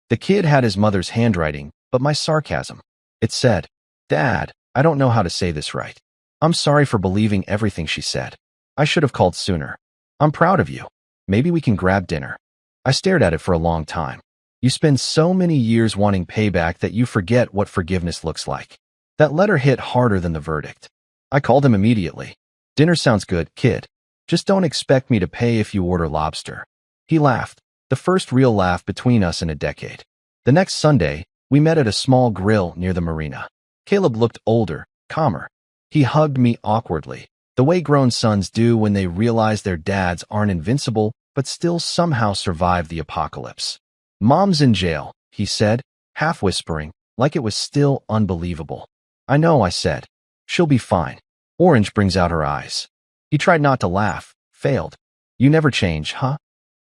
The kid had his mother's handwriting, but my sarcasm. It said, "Dad, I don't know how to say this right. I'm sorry for believing everything she said. I should have called sooner. I'm proud of you. Maybe we can grab dinner." I stared at it for a long time. You spend so many years wanting payback that you forget what forgiveness looks like. That letter hit harder than the verdict. I called him immediately. "Dinner sounds good, kid. Just don't expect me to pay if you order lobster." He laughed, the first real laugh between us in a decade. The next Sunday, we met at a small grill near the marina. Caleb looked older, calmer. He hugged me awkwardly, the way grown sons do when they realize their dads aren't invincible but still somehow survive the apocalypse. "Mom's in jail," he said, half whispering, like it was still unbelievable. "I know," I said. "She'll be fine." Orange brings out her eyes. He tried not to laugh, failed. "You never change, huh?"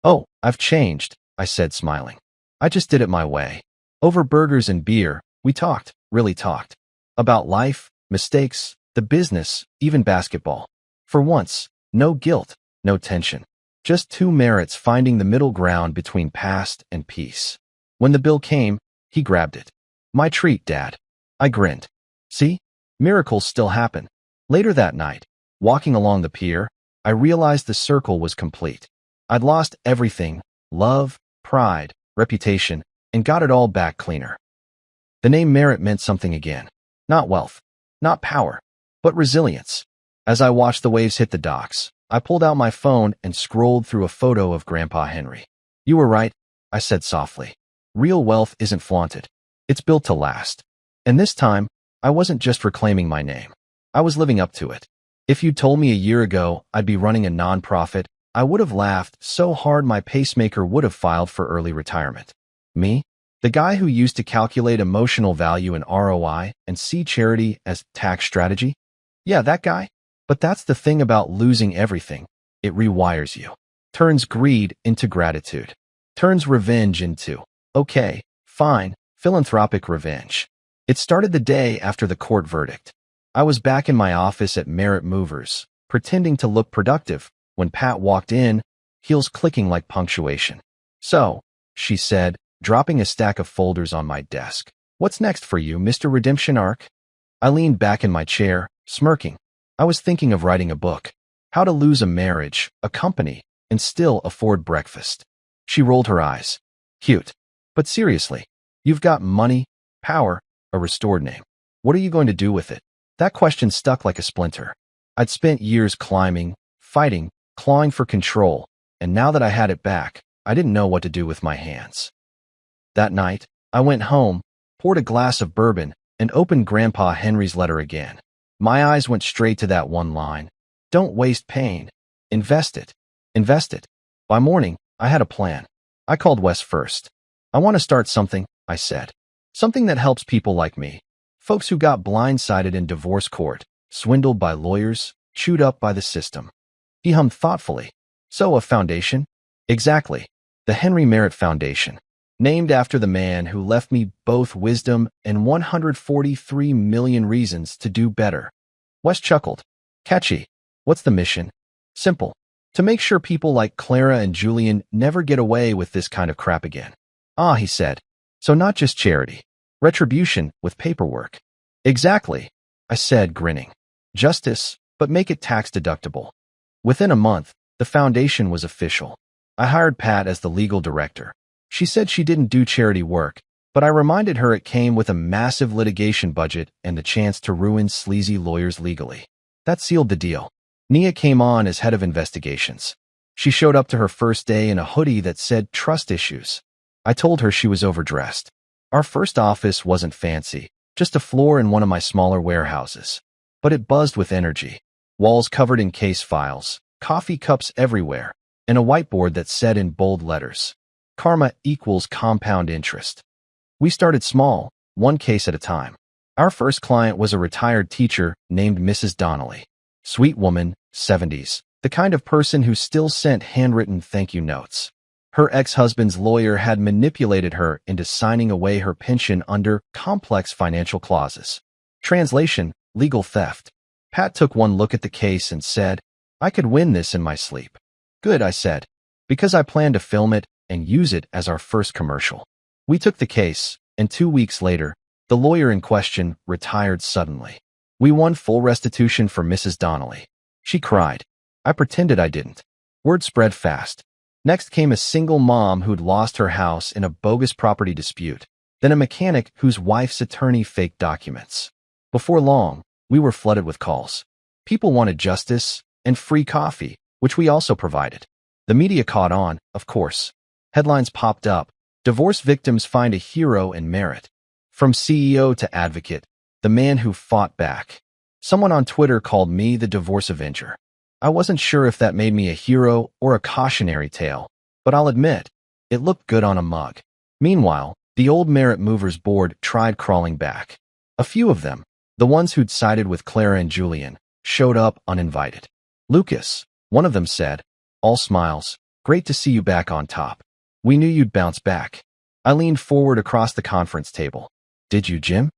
"Oh, I've changed," I said, smiling. "I just did it my way." Over burgers and beer, we talked, really talked. About life, mistakes, the business, even basketball. For once, no guilt, no tension. Just two merits finding the middle ground between past and peace. When the bill came, he grabbed it. "My treat, Dad." I grinned. See? Miracles still happen. Later that night, walking along the pier, I realized the circle was complete. I'd lost everything: love, pride, reputation, and got it all back cleaner. The name Merritt meant something again. Not wealth, not power, but resilience. As I watched the waves hit the docks, I pulled out my phone and scrolled through a photo of Grandpa Henry. "You were right," I said softly. "Real wealth isn't flaunted. It's built to last." And this time, I wasn't just reclaiming my name. I was living up to it. If you'd told me a year ago I'd be running a nonprofit, I would have laughed so hard my pacemaker would have filed for early retirement. Me? The guy who used to calculate emotional value and ROI and see charity as tax strategy? Yeah, that guy. But that's the thing about losing everything. It rewires you. Turns greed into gratitude. Turns revenge into, okay, fine, philanthropic revenge. It started the day after the court verdict. I was back in my office at Merritt Movers, pretending to look productive, when Pat walked in, heels clicking like punctuation. "So," she said, dropping a stack of folders on my desk. "What's next for you, Mr. Redemption Arc?" I leaned back in my chair, smirking. I was thinking of writing a book. How to lose a marriage, a company, and still afford breakfast. She rolled her eyes. "Cute. But seriously, you've got money, power, a restored name. What are you going to do with it?" That question stuck like a splinter. I'd spent years climbing, fighting, clawing for control, and now that I had it back, I didn't know what to do with my hands. That night, I went home, poured a glass of bourbon, and opened Grandpa Henry's letter again. My eyes went straight to that one line. Don't waste pain. Invest it. Invest it. By morning, I had a plan. I called Wes first. "I want to start something," I said. "Something that helps people like me. Folks who got blindsided in divorce court, swindled by lawyers, chewed up by the system." He hummed thoughtfully. "So a foundation?" "Exactly. The Henry Merritt Foundation. Named after the man who left me both wisdom and 143 million reasons to do better." Wes chuckled. "Catchy. What's the mission?" "Simple. To make sure people like Clara and Julian never get away with this kind of crap again." "Ah," he said. "So not just charity. Retribution with paperwork." "Exactly," I said, grinning. "Justice, but make it tax deductible." Within a month, the foundation was official. I hired Pat as the legal director. She said she didn't do charity work, but I reminded her it came with a massive litigation budget and the chance to ruin sleazy lawyers legally. That sealed the deal. Nia came on as head of investigations. She showed up to her first day in a hoodie that said trust issues. I told her she was overdressed. Our first office wasn't fancy, just a floor in one of my smaller warehouses. But it buzzed with energy. Walls covered in case files, coffee cups everywhere, and a whiteboard that said in bold letters, "Karma equals compound interest." We started small, one case at a time. Our first client was a retired teacher named Mrs. Donnelly. Sweet woman, 70s. The kind of person who still sent handwritten thank you notes. Her ex-husband's lawyer had manipulated her into signing away her pension under complex financial clauses. Translation: legal theft. Pat took one look at the case and said, "I could win this in my sleep." "Good," I said, "because I plan to film it and use it as our first commercial." We took the case, and 2 weeks later, the lawyer in question retired suddenly. We won full restitution for Mrs. Donnelly. She cried. I pretended I didn't. Word spread fast. Next came a single mom who'd lost her house in a bogus property dispute, then a mechanic whose wife's attorney faked documents. Before long, we were flooded with calls. People wanted justice and free coffee, which we also provided. The media caught on, of course. Headlines popped up. Divorce victims find a hero in Merritt. From CEO to advocate, the man who fought back. Someone on Twitter called me the divorce avenger. I wasn't sure if that made me a hero or a cautionary tale, but I'll admit, it looked good on a mug. Meanwhile, the old Merritt Movers board tried crawling back. A few of them, the ones who'd sided with Clara and Julian, showed up uninvited. "Lucas," one of them said, all smiles, "great to see you back on top. We knew you'd bounce back." I leaned forward across the conference table. "Did you, Jim?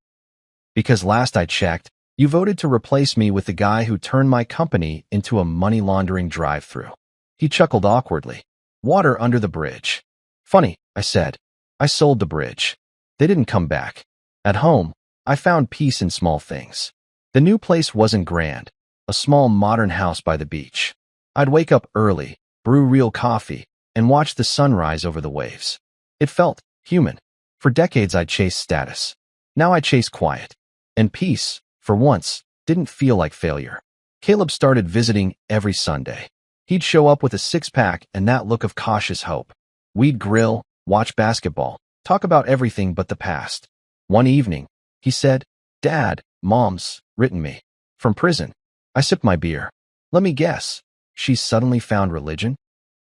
Because last I checked, you voted to replace me with the guy who turned my company into a money laundering drive-through." He chuckled awkwardly. "Water under the bridge." "Funny," I said. "I sold the bridge. They didn't come back. At home, I found peace in small things. The new place wasn't grand, a small modern house by the beach. I'd wake up early, brew real coffee, and watch the sunrise over the waves. It felt human. For decades I'd chased status. Now I chase quiet. And peace, for once, didn't feel like failure. Caleb started visiting every Sunday. He'd show up with a six-pack and that look of cautious hope. We'd grill, watch basketball, talk about everything but the past. One evening, he said, "Dad, Mom's written me. From prison." I sipped my beer. "Let me guess. She's suddenly found religion?"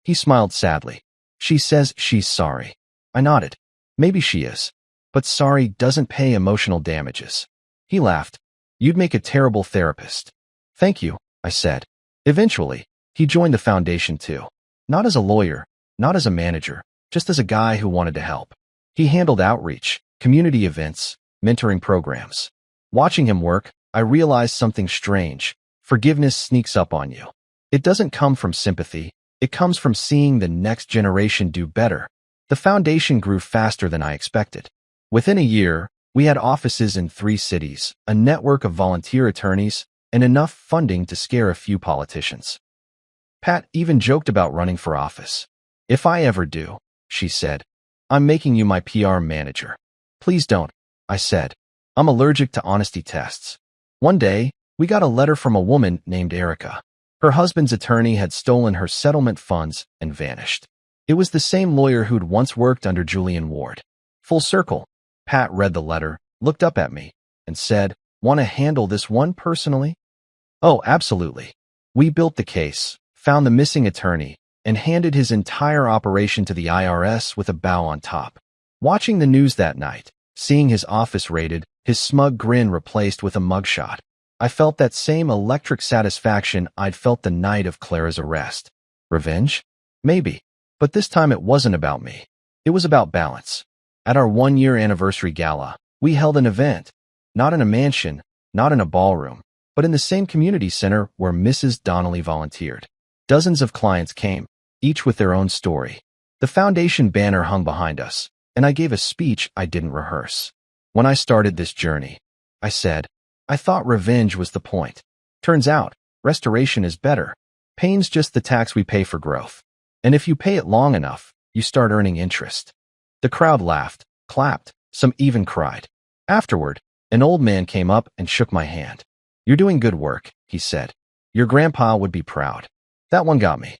He smiled sadly. "She says she's sorry." I nodded. "Maybe she is. But sorry doesn't pay emotional damages." He laughed. "You'd make a terrible therapist." "Thank you," I said. Eventually, he joined the foundation too. Not as a lawyer, not as a manager, just as a guy who wanted to help. He handled outreach, community events, mentoring programs. Watching him work, I realized something strange. Forgiveness sneaks up on you. It doesn't come from sympathy. It comes from seeing the next generation do better. The foundation grew faster than I expected. Within a year, we had offices in 3 cities, a network of volunteer attorneys, and enough funding to scare a few politicians. Pat even joked about running for office. "If I ever do," she said, "I'm making you my PR manager." "Please don't," I said. "I'm allergic to honesty tests." One day, we got a letter from a woman named Erica. Her husband's attorney had stolen her settlement funds and vanished. It was the same lawyer who'd once worked under Julian Ward. Full circle. Pat read the letter, looked up at me, and said, "Want to handle this one personally?" "Oh, absolutely." We built the case, found the missing attorney, and handed his entire operation to the IRS with a bow on top. Watching the news that night, seeing his office raided, his smug grin replaced with a mugshot, I felt that same electric satisfaction I'd felt the night of Clara's arrest. Revenge? Maybe. But this time it wasn't about me. It was about balance. At our 1-year anniversary gala, we held an event. Not in a mansion, not in a ballroom, but in the same community center where Mrs. Donnelly volunteered. Dozens of clients came, each with their own story. The foundation banner hung behind us, and I gave a speech I didn't rehearse. When I started this journey, I said, I thought revenge was the point. Turns out, restoration is better. Pain's just the tax we pay for growth. And if you pay it long enough, you start earning interest. The crowd laughed, clapped, some even cried. Afterward, an old man came up and shook my hand. "You're doing good work," he said. "Your grandpa would be proud." That one got me.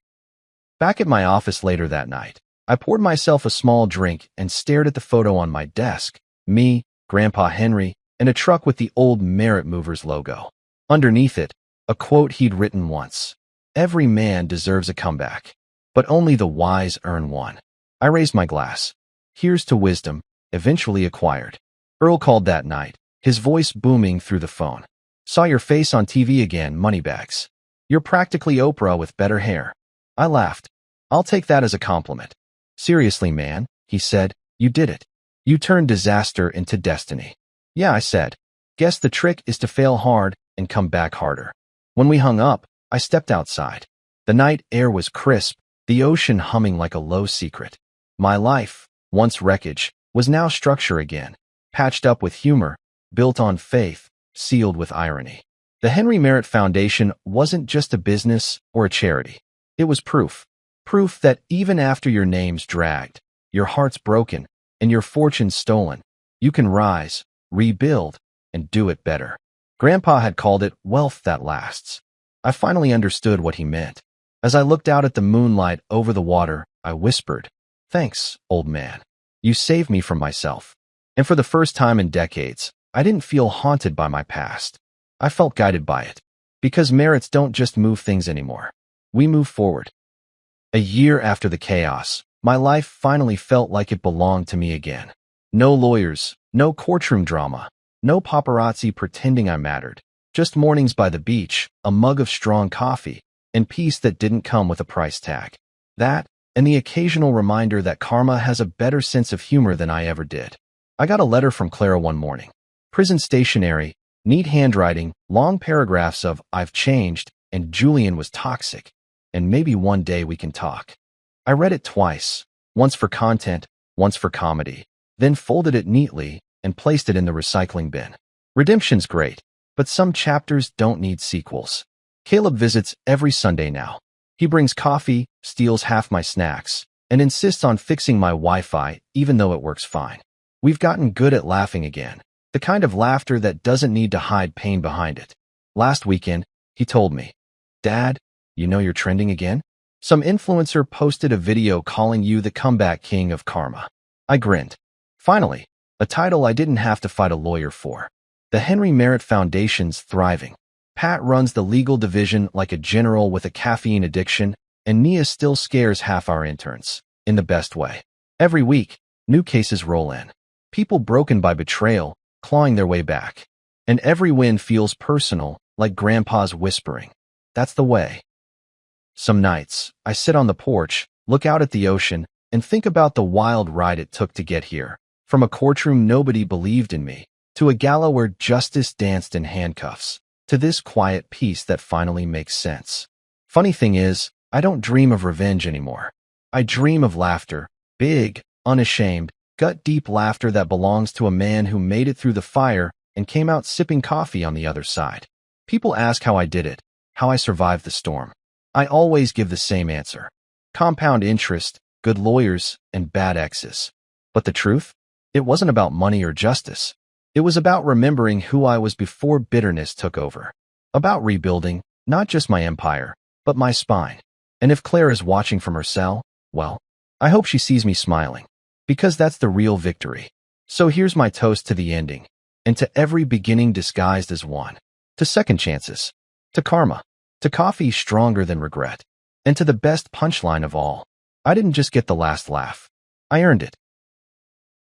Back at my office later that night, I poured myself a small drink and stared at the photo on my desk. Me, Grandpa Henry, and a truck with the old Merritt Movers logo. Underneath it, a quote he'd written once. "Every man deserves a comeback, but only the wise earn one." I raised my glass. Here's to wisdom, eventually acquired. Earl called that night, his voice booming through the phone. "Saw your face on TV again, Moneybags." You're practically Oprah with better hair. I laughed. I'll take that as a compliment. Seriously, man, he said, you did it. You turned disaster into destiny. Yeah, I said. Guess the trick is to fail hard and come back harder. When we hung up, I stepped outside. The night air was crisp, the ocean humming like a low secret. My life, once wreckage, was now structure again, patched up with humor, built on faith, sealed with irony. The Henry Merritt Foundation wasn't just a business or a charity. It was proof. Proof that even after your name's dragged, your heart's broken, and your fortune's stolen, you can rise, rebuild, and do it better. Grandpa had called it wealth that lasts. I finally understood what he meant. As I looked out at the moonlight over the water, I whispered, "Thanks, old man. You saved me from myself." And for the first time in decades, I didn't feel haunted by my past. I felt guided by it. Because Merritts don't just move things anymore. We move forward. A year after the chaos, my life finally felt like it belonged to me again. No lawyers, no courtroom drama, no paparazzi pretending I mattered. Just mornings by the beach, a mug of strong coffee, and peace that didn't come with a price tag. That, and the occasional reminder that karma has a better sense of humor than I ever did. I got a letter from Clara one morning. Prison stationery, neat handwriting, long paragraphs of "I've changed" and "Julian was toxic, and maybe one day we can talk." I read it twice, once for content, once for comedy, then folded it neatly and placed it in the recycling bin. Redemption's great, but some chapters don't need sequels. Caleb visits every Sunday now. He brings coffee, steals half my snacks, and insists on fixing my Wi-Fi even though it works fine. We've gotten good at laughing again, the kind of laughter that doesn't need to hide pain behind it. Last weekend, he told me, "Dad, you know you're trending again? Some influencer posted a video calling you the comeback king of karma." I grinned. Finally, a title I didn't have to fight a lawyer for. The Henry Merritt Foundation's thriving. Pat runs the legal division like a general with a caffeine addiction, and Nia still scares half our interns, in the best way. Every week, new cases roll in. People broken by betrayal, clawing their way back. And every win feels personal, like Grandpa's whispering. That's the way. Some nights, I sit on the porch, look out at the ocean, and think about the wild ride it took to get here. From a courtroom nobody believed in me, to a gala where justice danced in handcuffs, to this quiet peace that finally makes sense. Funny thing is, I don't dream of revenge anymore. I dream of laughter, big, unashamed, gut-deep laughter that belongs to a man who made it through the fire and came out sipping coffee on the other side. People ask how I did it, how I survived the storm. I always give the same answer. Compound interest, good lawyers, and bad exes. But the truth? It wasn't about money or justice. It was about remembering who I was before bitterness took over. About rebuilding, not just my empire, but my spine. And if Claire is watching from her cell, well, I hope she sees me smiling. Because that's the real victory. So here's my toast to the ending. And to every beginning disguised as one. To second chances. To karma. To coffee stronger than regret. And to the best punchline of all. I didn't just get the last laugh. I earned it.